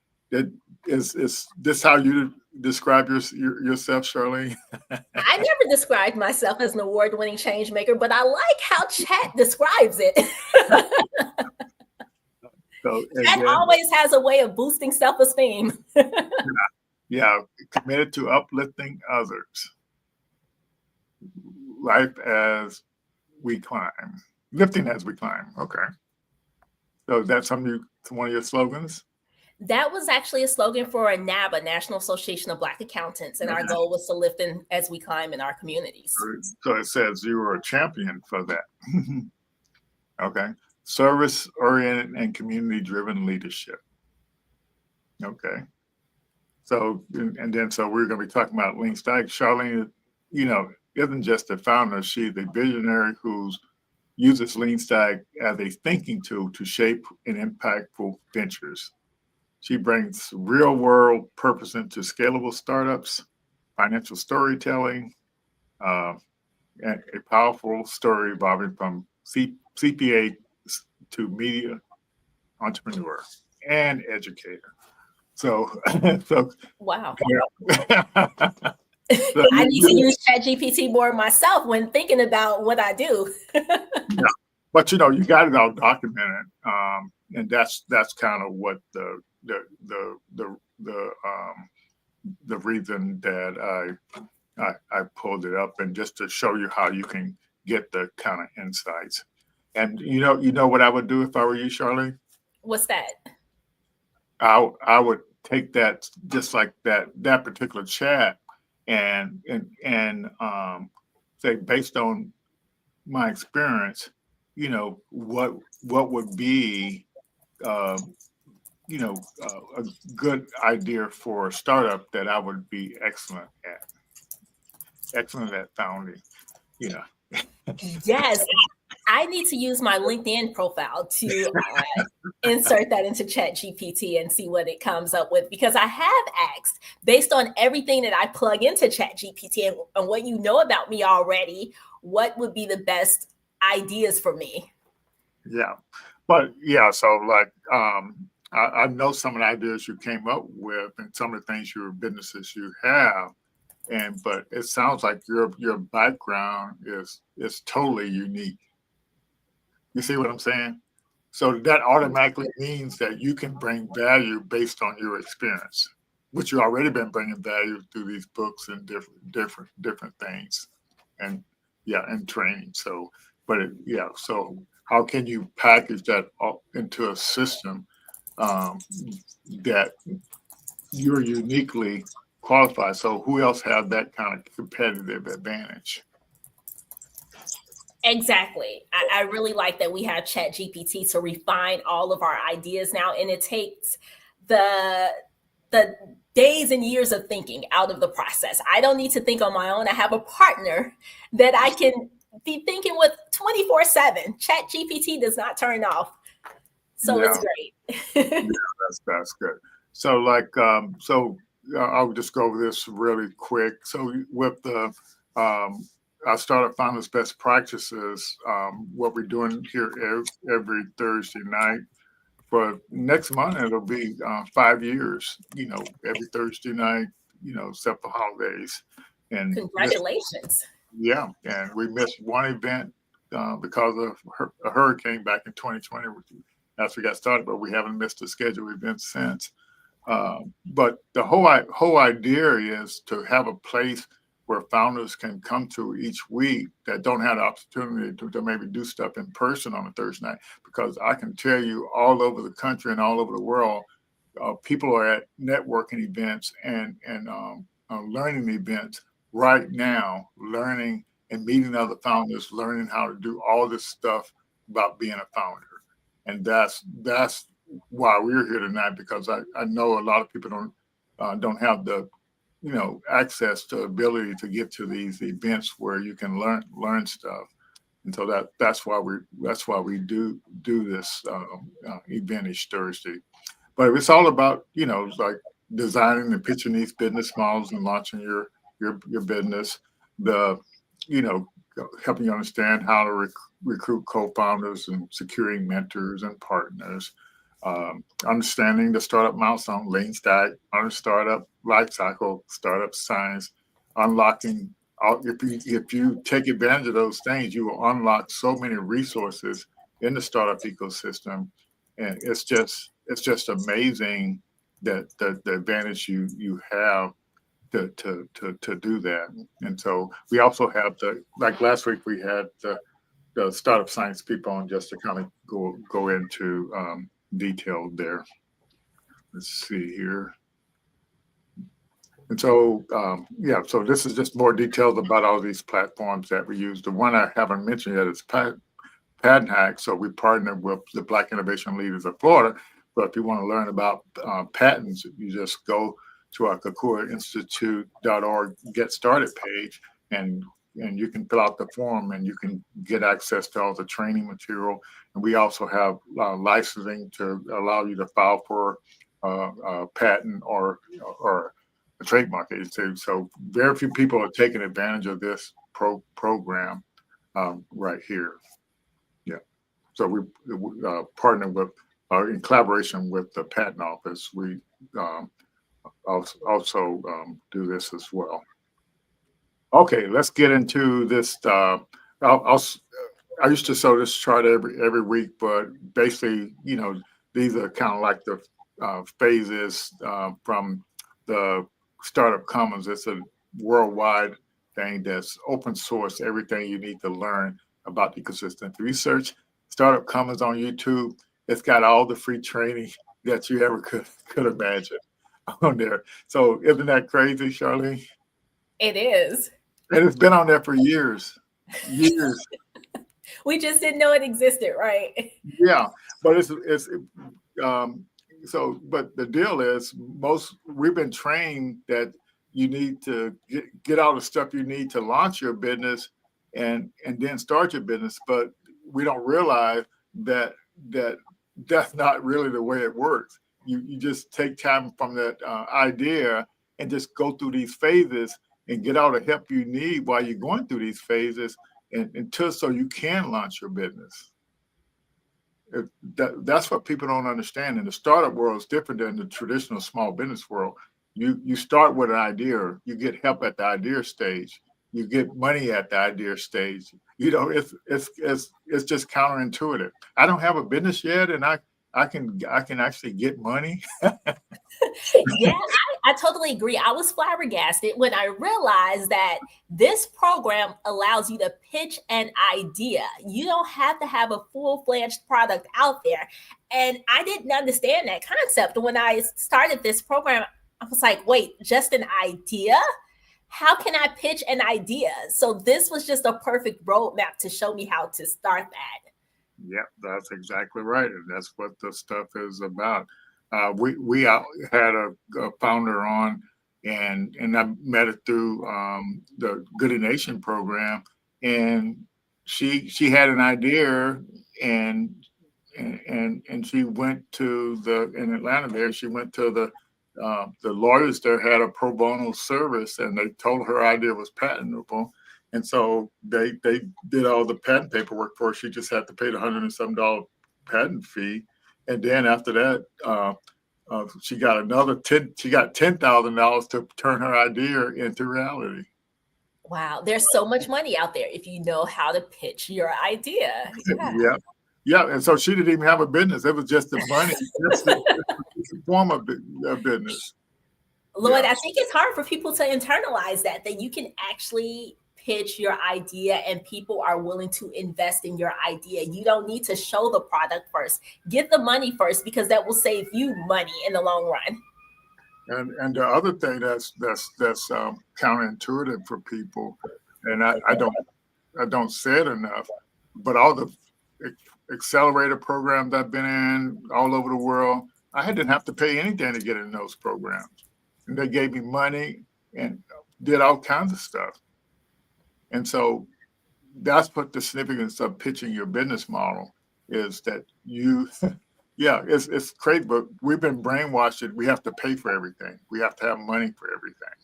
Speaker 5: Is this how you describe yourself, Charlene?
Speaker 6: I never described myself as an award-winning change maker, but I like how Chat describes it. Chat always has a way of boosting self-esteem.
Speaker 5: Yeah, committed to uplifting others. Life as we climb, lifting as we climb. Okay. So that's one of your slogans?
Speaker 6: That was actually a slogan for NABA, National Association of Black Accountants, and our goal was to lift as we climb in our communities.
Speaker 5: So it says you were a champion for that. Okay. Service-oriented and community-driven leadership. Okay. So we're going to be talking about Lean Stack. Charlene, isn't just a founder, she's a visionary who uses Lean Stack as a thinking tool to shape and impactful ventures. She brings real-world purpose into scalable startups, financial storytelling, and a powerful story evolving from CPA to media entrepreneur and educator. So
Speaker 6: wow.
Speaker 5: Yeah.
Speaker 6: I need to use ChatGPT more myself when thinking about what I do.
Speaker 5: Yeah. But you got it all documented, and that's kind of what the reason that I pulled it up, and just to show you how you can get the kind of insights. And you know what I would do if I were you, Charlene?
Speaker 6: What's that?
Speaker 5: I would take that, just like that particular chat, and say, based on my experience, what would be a good idea for a startup that I would be excellent at founding.
Speaker 6: Yes. I need to use my LinkedIn profile to insert that into ChatGPT and see what it comes up with, because I have asked, based on everything that I plug into ChatGPT and what you know about me already, what would be the best ideas for me? Yeah.
Speaker 5: But yeah, so like I know some of the ideas you came up with and some of the things your businesses you have. But it sounds like your background is totally unique. You see what I'm saying? So that automatically means that you can bring value based on your experience, which you already been bringing value through these books and different things, and training. So, so how can you package that into a system that you're uniquely qualified? So who else have that kind of competitive advantage?
Speaker 6: Exactly. I really like that we have ChatGPT to refine all of our ideas now, and it takes the days and years of thinking out of the process. I don't need to think on my own. I have a partner that I can be thinking with 24/7. ChatGPT does not turn off, so it's great.
Speaker 5: That's good. So I'll just go over this really quick. So with the I started Founders Best Practices, what we're doing here every Thursday night. For next month, it'll be 5 years, every Thursday night, except for holidays. And
Speaker 6: congratulations.
Speaker 5: And we missed one event because of a hurricane back in 2020 after we got started, but we haven't missed a scheduled event since. But the whole idea is to have a place where founders can come to each week that don't have the opportunity to maybe do stuff in person on a Thursday night. Because I can tell you, all over the country and all over the world, people are at networking events and learning events right now, learning and meeting other founders, learning how to do all this stuff about being a founder. And that's why we're here tonight, because I know a lot of people don't have the access to ability to get to these events where you can learn stuff. And so that's why we do this event each Thursday. But it's all about like designing and pitching these business models and launching your business. The helping you understand how to recruit co-founders and securing mentors and partners. Understanding the startup milestone, lean stack, startup life cycle, startup science, unlocking. If you take advantage of those things, you will unlock so many resources in the startup ecosystem, and it's just amazing that the advantage you have to do that. And so we also have like last week we had the startup science people on, just to kind of go into detail there. Let's see here. And so, so this is just more details about all these platforms that we use. The one I haven't mentioned yet is Patent Hack. So we partnered with the Black Innovation Leaders of Florida. But if you want to learn about patents, you just go to our KakuraInstitute.org Get Started page, and you can fill out the form and you can get access to all the training material. And we also have licensing to allow you to file for a patent or a trademark agency. So very few people are taking advantage of this program right here. Yeah. So we partner with, in collaboration with the Patent Office, we also do this as well. Okay, let's get into this. I used to show this chart every week, but basically, these are kind of like the phases from the Startup Commons. It's a worldwide thing that's open source, everything you need to learn about the ecosystem. If you research Startup Commons on YouTube, it's got all the free training that you ever could imagine on there. So isn't that crazy, Charlene?
Speaker 6: It is.
Speaker 5: And it's been on there for years.
Speaker 6: We just didn't know it existed, right?
Speaker 5: Yeah, but but the deal is, we've been trained that you need to get all the stuff you need to launch your business and then start your business. But we don't realize that that's not really the way it works. You just take time from that idea and just go through these phases and get all the help you need while you're going through these phases, so you can launch your business. That's what people don't understand. In the startup world, it's different than the traditional small business world. You start with an idea, you get help at the idea stage, you get money at the idea stage. It's just counterintuitive. I don't have a business yet, and I can actually get money.
Speaker 6: Yeah, I totally agree. I was flabbergasted when I realized that this program allows you to pitch an idea. You don't have to have a full-fledged product out there. And I didn't understand that concept. When I started this program, I was like, wait, just an idea? How can I pitch an idea? So this was just a perfect roadmap to show me how to start that.
Speaker 5: Yep, that's exactly right. And that's what the stuff is about. We had a founder on, and I met her through the Goody Nation program, and she had an idea, and she went to in Atlanta there. She went to the lawyers there, had a pro bono service, and they told her idea was patentable. And so they did all the patent paperwork for her. She just had to pay the $100 and some patent fee. And then after that, she got $10,000 to turn her idea into reality.
Speaker 6: Wow, there's so much money out there if you know how to pitch your idea.
Speaker 5: Yeah. Yeah, and so she didn't even have a business. It was just the money, just the form of business.
Speaker 6: Lloyd,
Speaker 5: Yeah.
Speaker 6: I think it's hard for people to internalize that you can actually pitch your idea and people are willing to invest in your idea. You don't need to show the product first. Get the money first, because that will save you money in the long run.
Speaker 5: And the other thing that's counterintuitive for people, and I don't say it enough, but all the accelerator programs I've been in all over the world, I didn't have to pay anything to get in those programs. And they gave me money and did all kinds of stuff. And so that's what the significance of pitching your business model is, that you, yeah, it's crazy, but we've been brainwashed that we have to pay for everything. We have to have money for everything.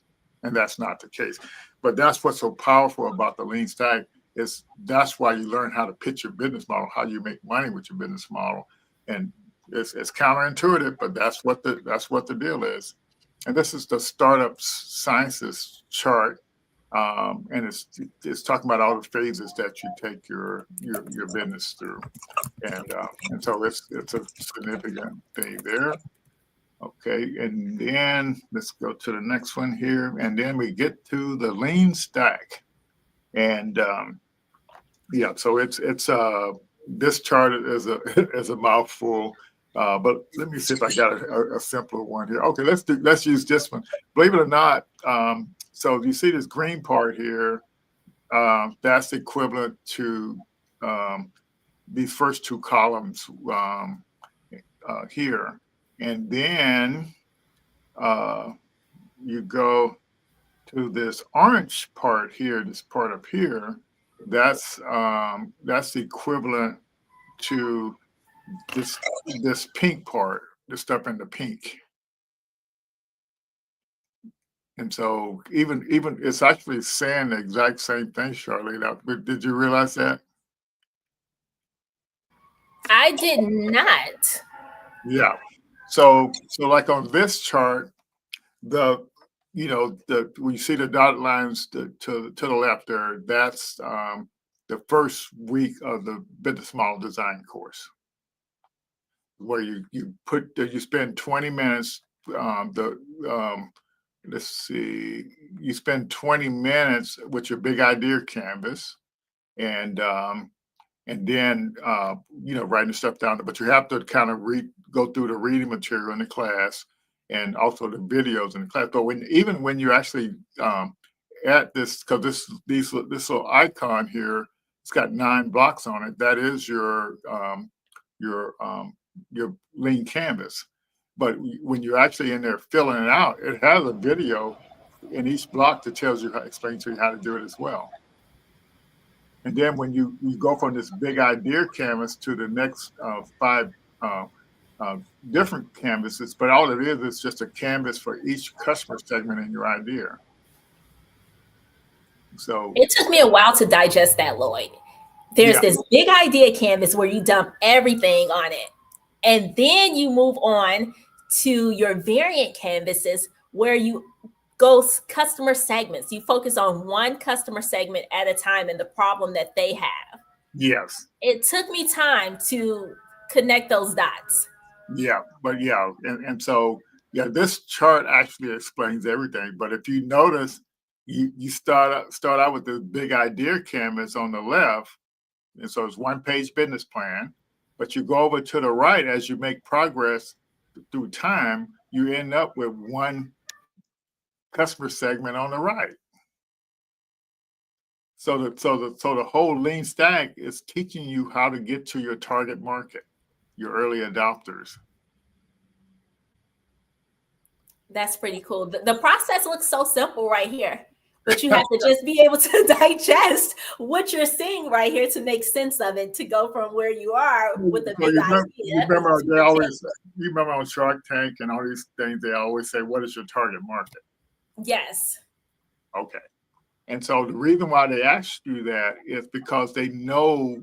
Speaker 5: And that's not the case. But that's what's so powerful about the lean stack, is that's why you learn how to pitch your business model, how you make money with your business model. And it's counterintuitive, but that's what the deal is. And this is the startup sciences chart. And it's talking about all the phases that you take your business through. And so it's a significant thing there. Okay, and then let's go to the next one here, and then we get to the lean stack, and yeah, so it's this chart is a mouthful, but let me see if I got a simpler one here. Okay, let's use this one. Believe it or not, so you see this green part here, that's equivalent to these first two columns here. And then you go to this orange part here, this part up here, that's equivalent to this pink part, the stuff in the pink. And so even it's actually saying the exact same thing, Charlene. Did you realize that?
Speaker 6: I did not.
Speaker 5: Yeah. So like on this chart, when you see the dotted lines to the left there, that's the first week of the business model design course, where you spend 20 minutes. Let's see, you spend 20 minutes with your big idea canvas, and then writing stuff down. But you have to kind of go through the reading material in the class, and also the videos in the class. But even when you're actually at this, because this little icon here, it's got 9 blocks on it. That is your lean canvas. But when you're actually in there filling it out, it has a video in each block that explains to you how to do it as well. And then when you go from this big idea canvas to the next 5 different canvases, but all it is just a canvas for each customer segment in your idea. So
Speaker 6: it took me a while to digest that, Lloyd. There's this big idea canvas where you dump everything on it. And then you move on to your variant canvases where you go customer segments. You focus on one customer segment at a time and the problem that they have.
Speaker 5: Yes.
Speaker 6: It took me time to connect those dots.
Speaker 5: Yeah, but yeah, and so yeah, this chart actually explains everything. But if you notice, you start out with this big idea canvas on the left, and so it's 1-page business plan. But you go over to the right as you make progress through time, you end up with one customer segment on the right. So the whole lean stack is teaching you how to get to your target market, your early adopters.
Speaker 6: That's pretty cool. The process looks so simple right here, but you have to just be able to digest what you're seeing right here to make sense of it, to go from where you are with a big idea.
Speaker 5: You remember on Shark Tank and all these things, they always say, what is your target market?
Speaker 6: Yes.
Speaker 5: Okay. And so the reason why they ask you that is because they know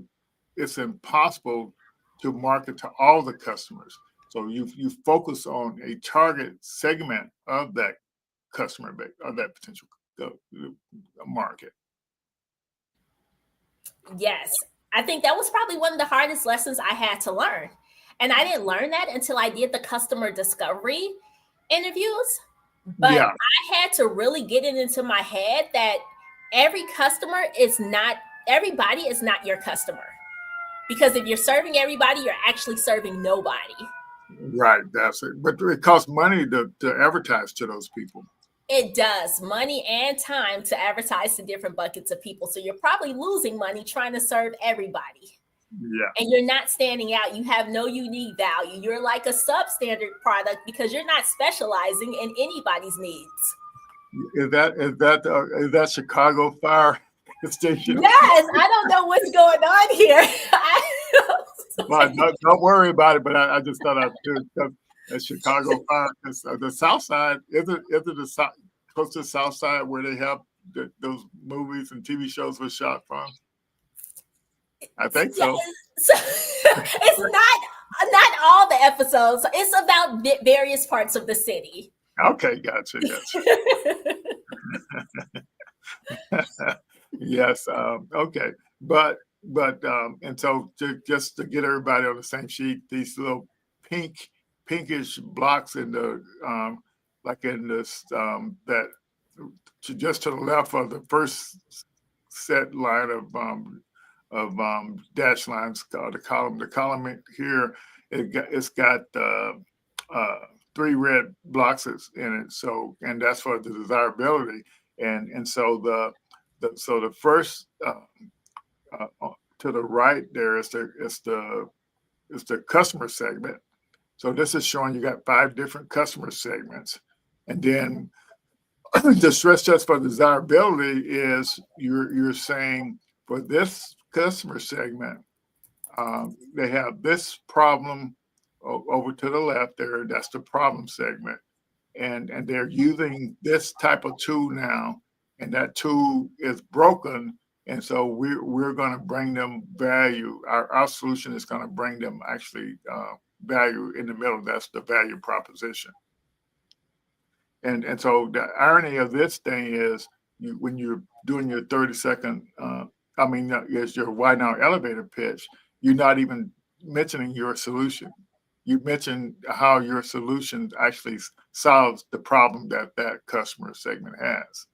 Speaker 5: it's impossible to market to all the customers. So you focus on a target segment of that customer base, of that potential market.
Speaker 6: Yes. I think that was probably one of the hardest lessons I had to learn. And I didn't learn that until I did the customer discovery interviews. But
Speaker 5: Yeah,
Speaker 6: I had to really get it into my head that everybody is not your customer. Because if you're serving everybody, you're actually serving nobody.
Speaker 5: right. That's it. But it costs money to advertise to those people.
Speaker 6: It does, money and time to advertise to different buckets of people. So you're probably losing money trying to serve everybody.
Speaker 5: Yeah.
Speaker 6: And you're not standing out. You have no unique value. You're like a substandard product because you're not specializing in anybody's needs.
Speaker 5: Is that Chicago Fire Station?
Speaker 6: Yes, I don't know what's going on here.
Speaker 5: Well, don't worry about it. But I just thought I'd do the Chicago Fire. The South Side isn't the south, close to the South Side where they have those movies and TV shows were shot from. I think so.
Speaker 6: It's not all the episodes. It's about various parts of the city.
Speaker 5: Okay, gotcha. Yes. Okay. But and so just to get everybody on the same sheet, these little pinkish blocks in the like in this that just to the left of the first set line of dash lines, the column here, it's got 3 red blocks in it. So, and that's for the desirability. And so the first to the right there is the customer segment. So this is showing you got 5 different customer segments, and then the stress test for desirability is you're saying for this customer segment, they have this problem over to the left there. That's the problem segment, and they're using this type of tool now, and that tool is broken, and so we're going to bring them value. Our solution is going to bring them actually value in the middle. That's the value proposition. And so the irony of this thing is when you're doing your 30-second, is your why now elevator pitch, you're not even mentioning your solution. You mention how your solution actually solves the problem that customer segment has.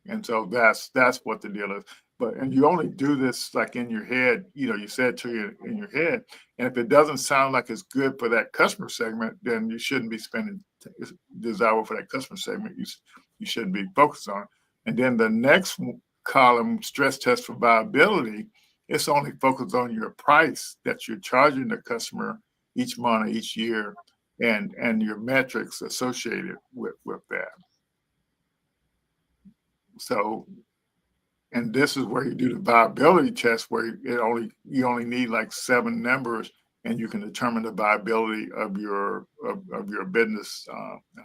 Speaker 5: And so that's what the deal is. And you only do this like in your head, you said to you in your head. And if it doesn't sound like it's good for that customer segment, then you shouldn't be spending desirable for that customer segment. You shouldn't be focused on. And then the next column, stress test for viability, it's only focused on your price that you're charging the customer each month or each year, and your metrics associated with that. So, and this is where you do the viability test, where you only need like 7 numbers, and you can determine the viability of your business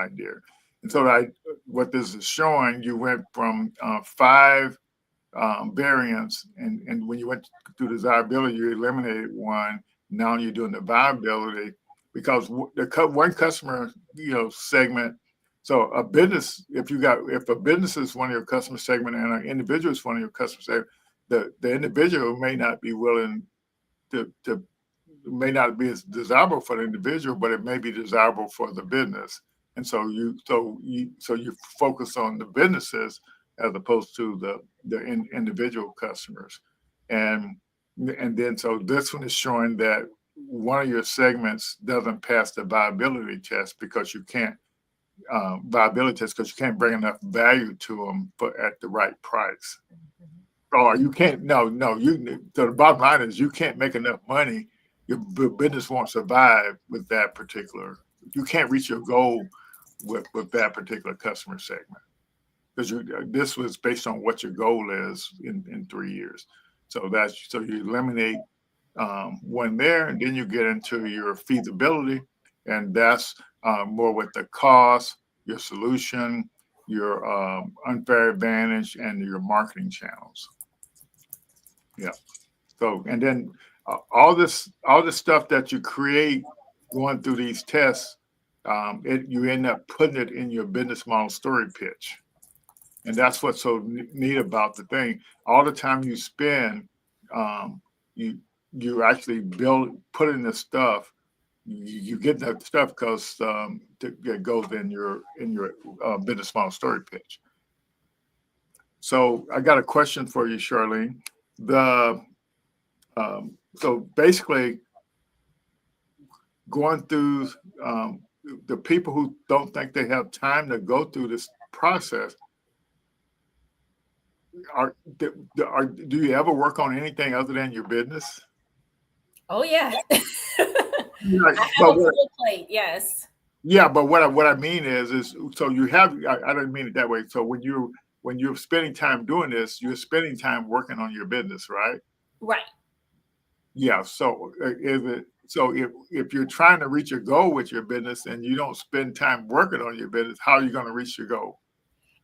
Speaker 5: idea. And so what this is showing, you went from 5 variants, and when you went through desirability, you eliminated 1. Now you're doing the viability, because the one customer segment. So a business, if a business is one of your customer segment and an individual is one of your customer segment, the individual may not be willing to may not be as desirable for the individual, but it may be desirable for the business. And so you focus on the businesses as opposed to the individual customers. And then so this one is showing that one of your segments doesn't pass the viability test because you can't bring enough value to them at the right price. Or you can't, so the bottom line is you can't make enough money. Your business won't survive with that particular, you can't reach your goal with that particular customer segment. Because this was based on what your goal is in 3 years. So you eliminate 1 there, and then you get into your feasibility, and that's more with the cost, your solution, your unfair advantage, and your marketing channels. Yeah. So, and then all this stuff that you create going through these tests, you end up putting it in your business model story pitch. And that's what's so neat about the thing. All the time you spend you actually put in the stuff. You get that stuff because it goes in your business model story pitch. So I got a question for you, Charlene. So basically, going through the people who don't think they have time to go through this process, do you ever work on anything other than your business?
Speaker 6: Oh yeah.
Speaker 5: Right.
Speaker 6: I have a full plate, yes.
Speaker 5: Yeah, but what I mean is so you have, I don't mean it that way. So when you're spending time doing this, you're spending time working on your business, right?
Speaker 6: Right.
Speaker 5: Yeah. So if you're trying to reach your goal with your business and you don't spend time working on your business, how are you going to reach your goal?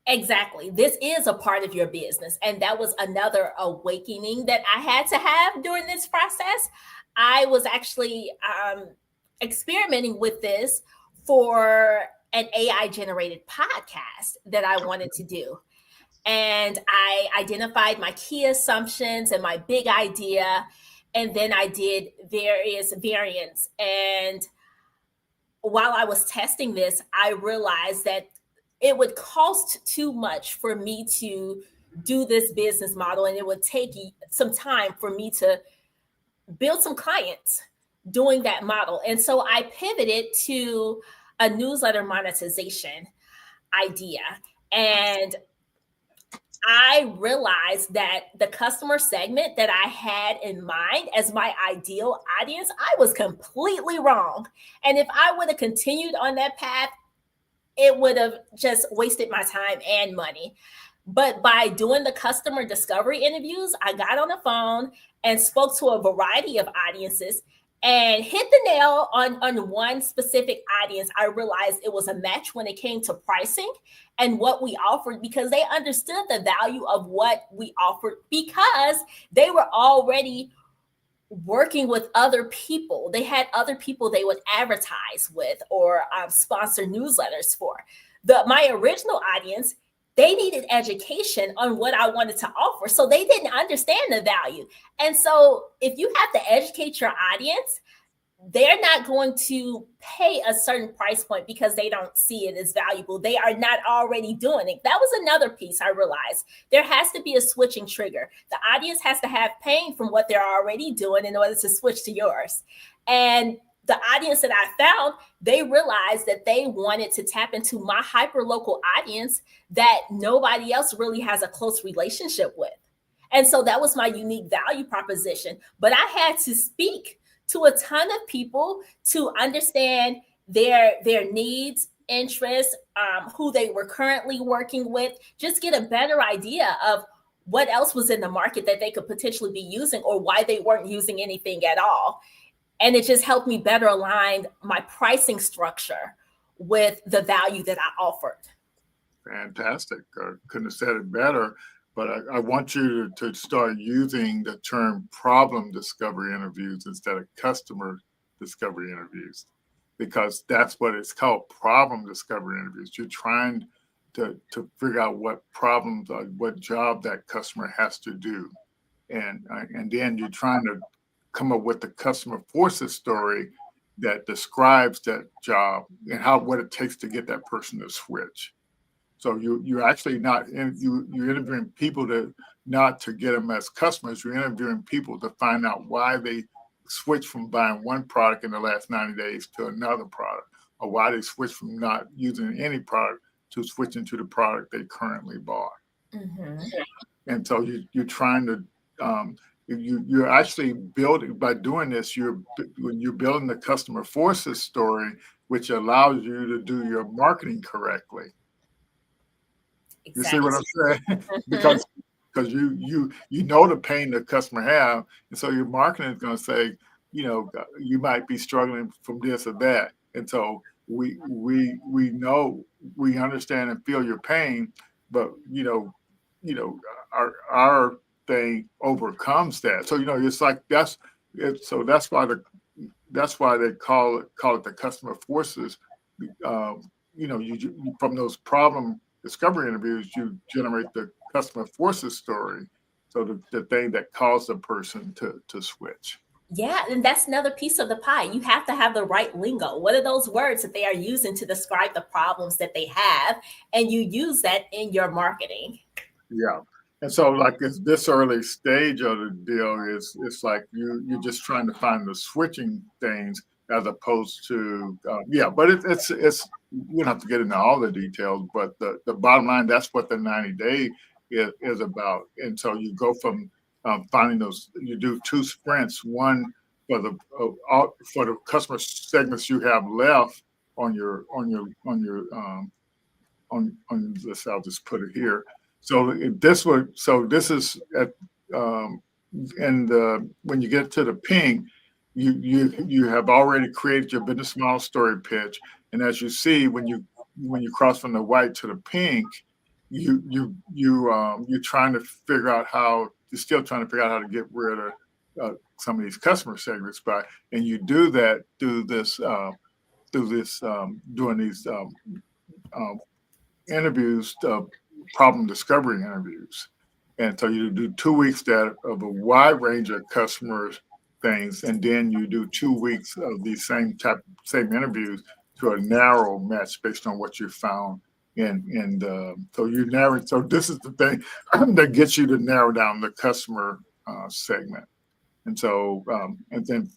Speaker 6: Exactly. This is a part of your business. And that was another awakening that I had to have during this process. I was actually experimenting with this for an AI generated podcast that I wanted to do. And I identified my key assumptions and my big idea. And then I did various variants. And while I was testing this, I realized that it would cost too much for me to do this business model, and it would take some time for me to build some clients doing that model. And so I pivoted to a newsletter monetization idea. And I realized that the customer segment that I had in mind as my ideal audience, I was completely wrong. And if I would have continued on that path, it would have just wasted my time and money. But by doing the customer discovery interviews, I got on the phone and spoke to a variety of audiences and hit the nail on one specific audience. I realized it was a match when it came to pricing and what we offered, because they understood the value of what we offered, because they were already working with other people. They had other people they would advertise with or sponsor newsletters for. My original audience, they needed education on what I wanted to offer. So they didn't understand the value. And so if you have to educate your audience, they're not going to pay a certain price point because they don't see it as valuable. They are not already doing it. That was another piece I realized. There has to be a switching trigger. The audience has to have pain from what they're already doing in order to switch to yours. And the audience that I found, they realized that they wanted to tap into my hyper-local audience that nobody else really has a close relationship with. And so that was my unique value proposition. But I had to speak to a ton of people to understand their needs, interests, who they were currently working with, just get a better idea of what else was in the market that they could potentially be using or why they weren't using anything at all. And it just helped me better align my pricing structure with the value that I offered.
Speaker 5: Fantastic. Couldn't have said it better. But I want you to start using the term problem discovery interviews instead of customer discovery interviews, because that's what it's called, problem discovery interviews. You're trying to figure out what problems, what job that customer has to do. And then you're trying to come up with the customer forces story that describes that job and what it takes to get that person to switch. So you're actually you're interviewing people not to get them as customers. You're interviewing people to find out why they switched from buying one product in the last 90 days to another product, or why they switched from not using any product to switching to the product they currently bought.
Speaker 6: Mm-hmm.
Speaker 5: And so you're trying to you're actually building, by doing this, when you're building the customer forces story, which allows you to do your marketing correctly.
Speaker 6: Exactly.
Speaker 5: You see what I'm saying? because you know the pain the customer have, and so your marketing is going to say, you might be struggling from this or that, and so we know, we understand and feel your pain, but our thing overcomes that. So it's like that's why they call it the customer forces. From those problem discovery interviews, you generate the customer forces story, So the thing that caused the person to switch.
Speaker 6: Yeah, and that's another piece of the pie. You have to have the right lingo. What are those words that they are using to describe the problems that they have? And you use that in your marketing.
Speaker 5: Yeah. And so like this early stage of the deal is it's like you're just trying to find the switching things as opposed to but it's you don't have to get into all the details, but the bottom line, that's what the 90-day is about. And so you go from finding those, you do 2 sprints, one for the customer segments you have left on your on this, I'll just put it here. So this is at and when you get to the pink, you have already created your business model story pitch, and as you see when you cross from the white to the pink, you're trying to figure out how you're still trying to figure out how to get rid of some of these customer segments and you do that through this doing these interviews, problem discovery interviews. And so you do 2 weeks of a wide range of customers things, and then you do 2 weeks of these same interviews to a narrow match based on what you found. And so you narrow. So this is the thing that gets you to narrow down the customer segment. And so, and then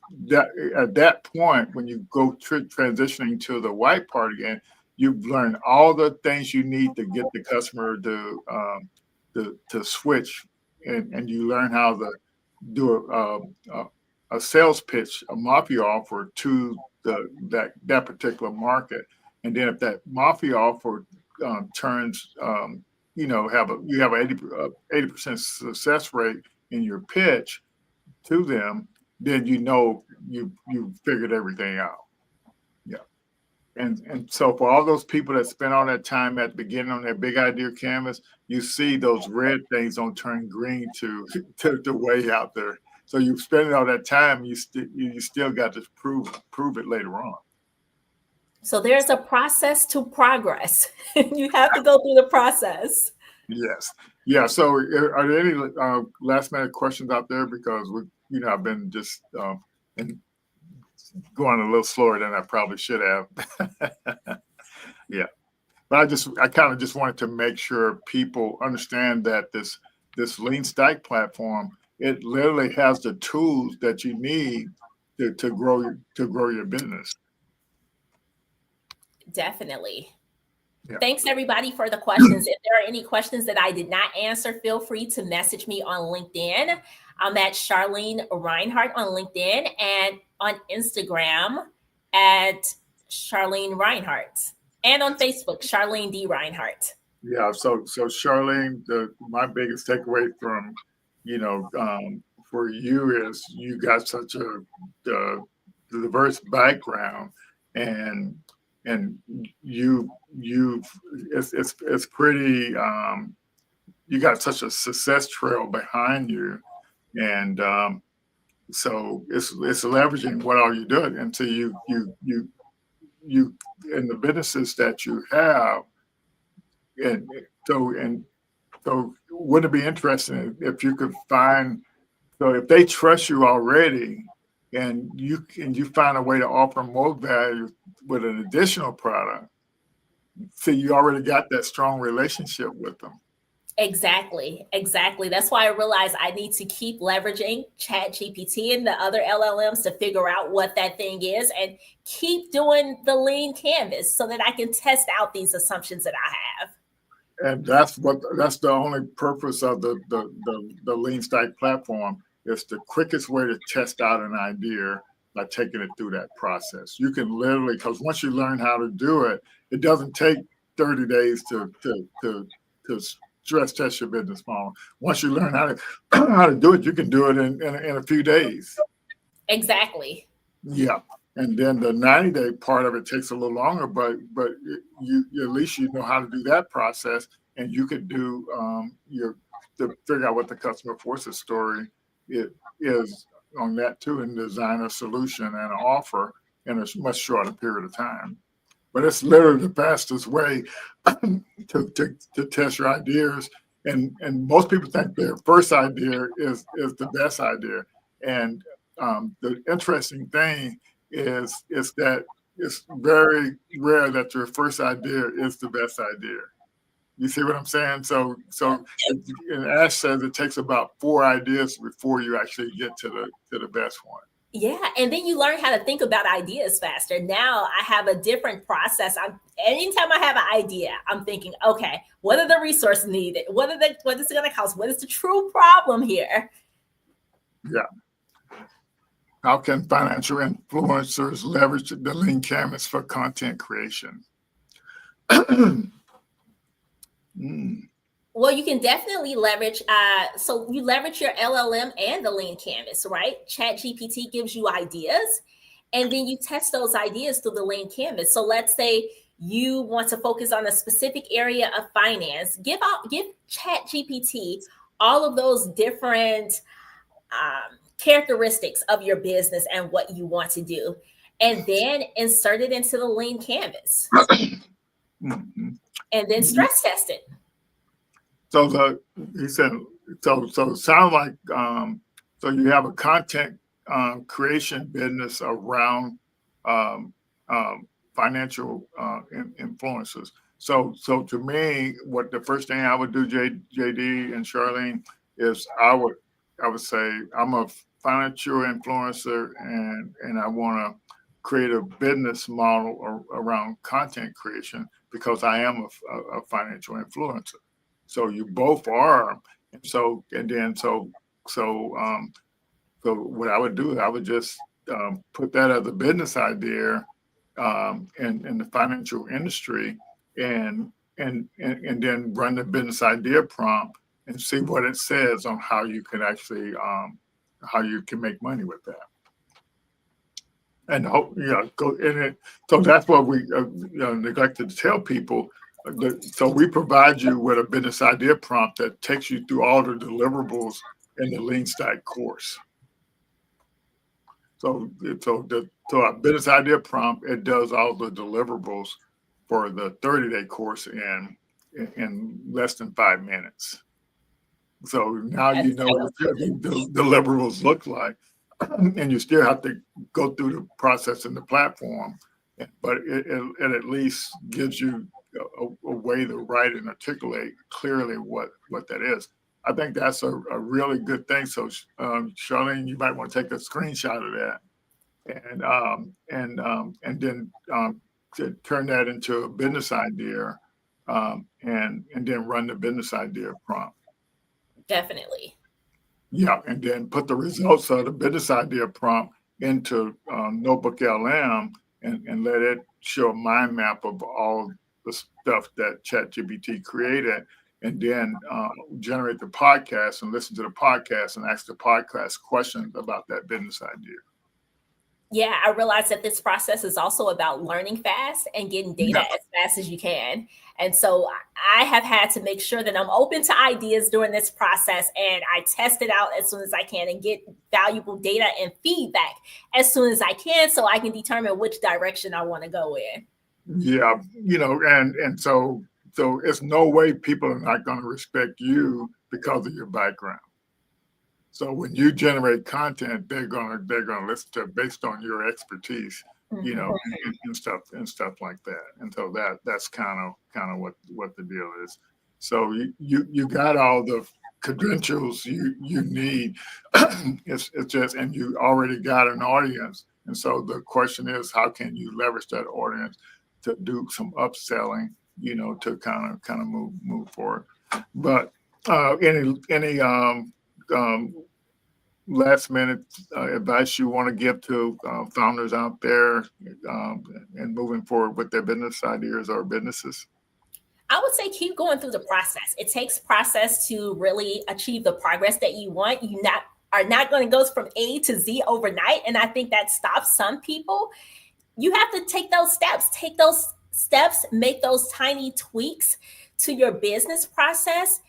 Speaker 5: at that point, when you go transitioning to the white part again, you've learned all the things you need to get the customer to switch, and you learn how to do a sales pitch, a mafia offer to that particular market. And then if that mafia offer turns, you have an 80% success rate in your pitch to them, then you figured everything out. Yeah. And so for all those people that spend all that time at the beginning on their big idea canvas, you see those red things don't turn green to way out there. So you spend all that time, you still got to prove it later on.
Speaker 6: So there's a process to progress. You have to go through the process.
Speaker 5: Yes. Yeah. So are there any last minute questions out there? Because I've been just going a little slower than I probably should have. Yeah. But I kind of just wanted to make sure people understand that this Lean Stack platform, it literally has the tools that you need to grow your business.
Speaker 6: Definitely.
Speaker 5: Yeah.
Speaker 6: Thanks everybody for the questions. If there are any questions that I did not answer, feel free to message me on LinkedIn. I'm at Charlene Reinhardt on LinkedIn, and on Instagram at Charlene Reinhardt, and on Facebook, Charlene D. Reinhardt.
Speaker 5: Yeah. So Charlene, my biggest takeaway from, for you is you got such a diverse background, and it's pretty, you got such a success trail behind you, and so it's leveraging what all you do, and so you in the businesses that you have, and so wouldn't it be interesting if you could find, so if they trust you already, and you find a way to offer more value with an additional product, so you already got that strong relationship with them.
Speaker 6: Exactly. That's why I realized I need to keep leveraging ChatGPT and the other LLMs to figure out what that thing is, and keep doing the lean canvas so that I can test out these assumptions that I have.
Speaker 5: And that's the only purpose of the Lean Stack platform. It's the quickest way to test out an idea by taking it through that process. You can literally, because once you learn how to do it, it doesn't take 30 days to stress test your business model. Once you learn how to do it, you can do it in a few days.
Speaker 6: Exactly.
Speaker 5: Yeah. And then the 90-day part of it takes a little longer, but you at least you know how to do that process, and you could do to figure out what the customer forces story is on that too, and design a solution and an offer in a much shorter period of time. But it's literally the fastest way to test your ideas and most people think their first idea is the best idea. And the interesting thing is that it's very rare that your first idea is the best idea. You see what I'm saying? So and Ash says it takes about 4 ideas before you actually get to the best one.
Speaker 6: Yeah, and then you learn how to think about ideas faster. Now I have a different process. Anytime I have an idea, I'm thinking, okay, what are the resources needed? What is it going to cost? What is the true problem here?
Speaker 5: Yeah. How can financial influencers leverage the lean canvas for content creation?
Speaker 6: Well, you can definitely leverage. So you leverage your LLM and the lean canvas, right? ChatGPT gives you ideas, and then you test those ideas through the lean canvas. So let's say you want to focus on a specific area of finance. Give ChatGPT all of those different characteristics of your business and what you want to do, and then insert it into the lean canvas, and then stress test it.
Speaker 5: So he said, so it sounds like so you have a content creation business around financial influences. So to me, what the first thing I would do, JD and Charlene, is I would say I'm a financial influencer and I want to create a business model around content creation because I am a financial influencer. So you both are. So what I would do, I would just put that as a business idea in the financial industry and then run the business idea prompt and see what it says on how you can actually how you can make money with that. And go in it. So that's what we neglected to tell people. So we provide you with a business idea prompt that takes you through all the deliverables in the Lean Stack course. So our business idea prompt, it does all the deliverables for the 30-day course in less than 5 minutes. So now you know what the deliverables look like, and you still have to go through the process in the platform, but it at least gives you a way to write and articulate clearly what that is. I think that's a really good thing. So Charlene, you might want to take a screenshot of that and then to turn that into a business idea and then run the business idea prompt.
Speaker 6: Definitely.
Speaker 5: Yeah, and then put the results of the business idea prompt into Notebook LM and let it show a mind map of all the stuff that ChatGPT created, and then generate the podcast and listen to the podcast and ask the podcast questions about that business idea.
Speaker 6: Yeah, I realized that this process is also about learning fast and getting data as fast as you can. And so I have had to make sure that I'm open to ideas during this process, and I test it out as soon as I can and get valuable data and feedback as soon as I can so I can determine which direction I want to go in.
Speaker 5: Yeah, and so it's no way people are not going to respect you because of your background. So when you generate content, they're gonna listen to it based on your expertise, and stuff like that. And so that's kind of what the deal is. So you got all the credentials you need. It's just, and you already got an audience. And so the question is, how can you leverage that audience to do some upselling, to kind of move forward. But any last minute advice you want to give to founders out there and moving forward with their business ideas or businesses?
Speaker 6: I would say keep going through the process. It takes process to really achieve the progress that you want. You are not going to go from A to Z overnight. And I think that stops some people. You have to take those steps, make those tiny tweaks to your business process,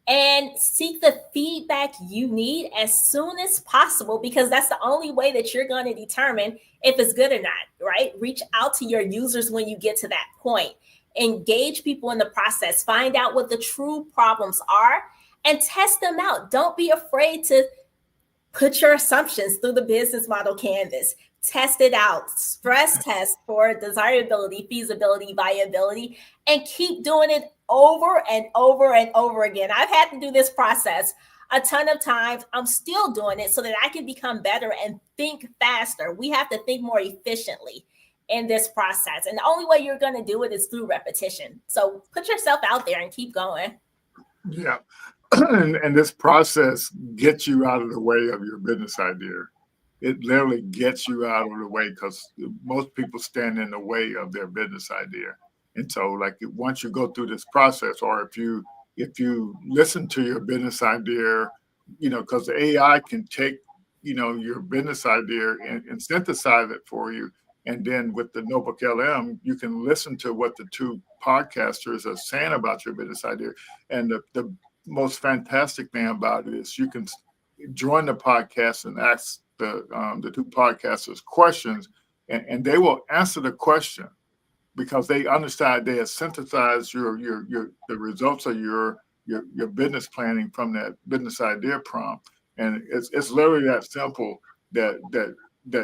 Speaker 6: and seek the feedback you need as soon as possible, because that's the only way that you're going to determine if it's good or not, right? Reach out to your users when you get to that point engage people in the process, find out what the true problems are, and test them out. Don't be afraid to put your assumptions through the business model canvas. Test it out, stress test for desirability, feasibility, viability, and keep doing it over and over and over again. I've had to do this process a ton of times. I'm still doing it so that I can become better and think faster. We have to think more efficiently in this process. And the only way you're going to do it is through repetition. So put yourself out there and keep going.
Speaker 5: Yeah. And this process gets you out of the way of your business idea. It literally gets you out of the way because most people stand in the way of their business idea. And so like once you go through this process, or if you listen to your business idea, because the AI can take, your business idea and synthesize it for you. And then with the Notebook LM, you can listen to what the two podcasters are saying about your business idea. And the most fantastic thing about it is you can join the podcast and ask the two podcasters questions, and they will answer the question because they understand they have synthesized the results of your business planning from that business idea prompt. And it's literally that simple that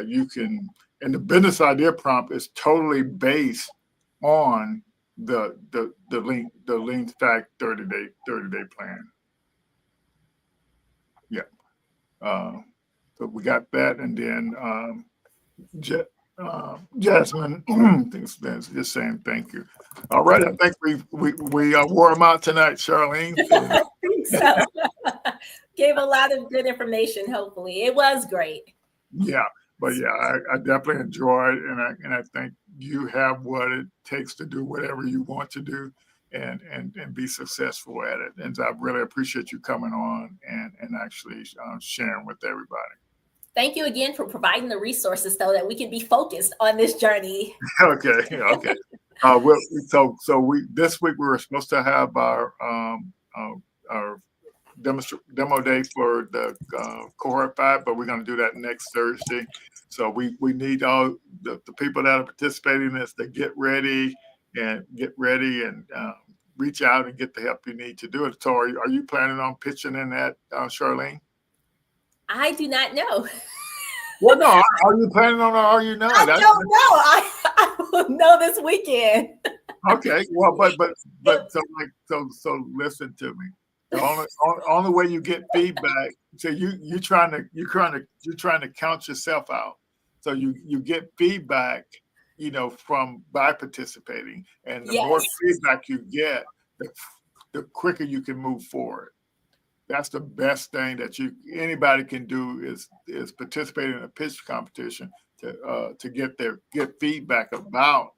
Speaker 5: you can. And the business idea prompt is totally based on the lean stack 30-day plan. Yeah. So we got that, and then Jasmine, just saying thank you. All right, I think we wore them out tonight, Charlene.
Speaker 6: I think so. Gave a lot of good information. Hopefully, it was great.
Speaker 5: Yeah. But yeah, I definitely enjoyed it, and I think you have what it takes to do whatever you want to do, and be successful at it. And I really appreciate you coming on and actually sharing with everybody.
Speaker 6: Thank you again for providing the resources so that we can be focused on this journey.
Speaker 5: Okay. This week we were supposed to have our demo day for the cohort 5, but we're going to do that next Thursday. So we need all the people that are participating in this to get ready and reach out and get the help you need to do it. So are you planning on pitching in that, Charlene?
Speaker 6: I do not know.
Speaker 5: Well, no, are you planning on it or are you not?
Speaker 6: I don't know. I will know this weekend.
Speaker 5: Okay. Well, but so listen to me. The only way you get feedback, so you're trying to count yourself out. So you get feedback, by participating, and the more feedback you get, the quicker you can move forward. That's the best thing that anybody can do is participate in a pitch competition to get feedback about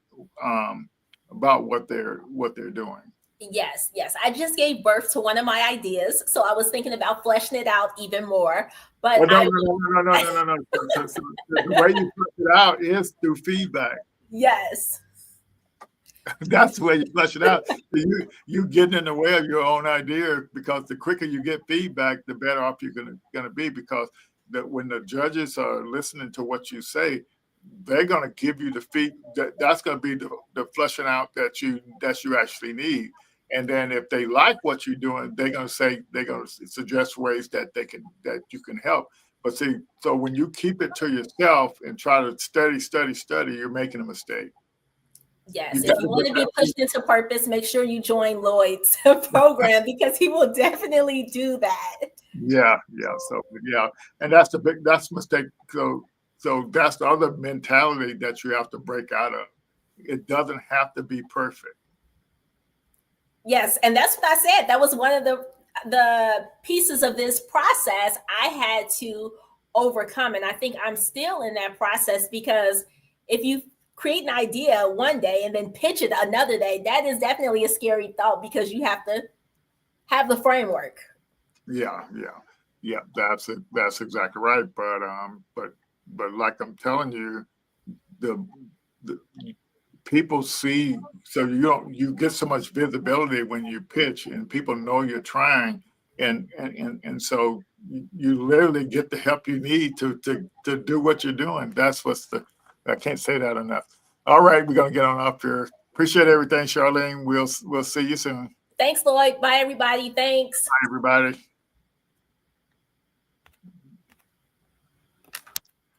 Speaker 5: what they're doing.
Speaker 6: Yes. I just gave birth to one of my ideas, so I was thinking about fleshing it out even more. But
Speaker 5: no. So the way you flesh it out is through feedback.
Speaker 6: Yes.
Speaker 5: That's the way you flesh it out. You getting in the way of your own idea, because the quicker you get feedback, the better off you're gonna be, because when the judges are listening to what you say, they're gonna give you the feedback. That's gonna be the fleshing out that you actually need. And then if they like what you're doing, they're gonna suggest ways that you can help. But see, so when you keep it to yourself and try to study, you're making a mistake.
Speaker 6: Yes, if you want to be pushed into purpose, make sure you join Lloyd's program, because he will definitely do that.
Speaker 5: Yeah. So and that's a mistake. So that's the other mentality that you have to break out of. It doesn't have to be perfect.
Speaker 6: Yes, and that's what I said. That was one of the pieces of this process I had to overcome, and I think I'm still in that process, because if you create an idea one day and then pitch it another day, that is definitely a scary thought, because you have to have the framework. Yeah.
Speaker 5: That's exactly right. But like I'm telling you, the people see, so you get so much visibility when you pitch, and people know you're trying, and so you literally get the help you need to do what you're doing. I can't say that enough. All right, we're gonna get on up here. Appreciate everything, Charlene. We'll see you soon.
Speaker 6: Thanks, Lloyd. Bye, everybody. Thanks.
Speaker 5: Bye, everybody.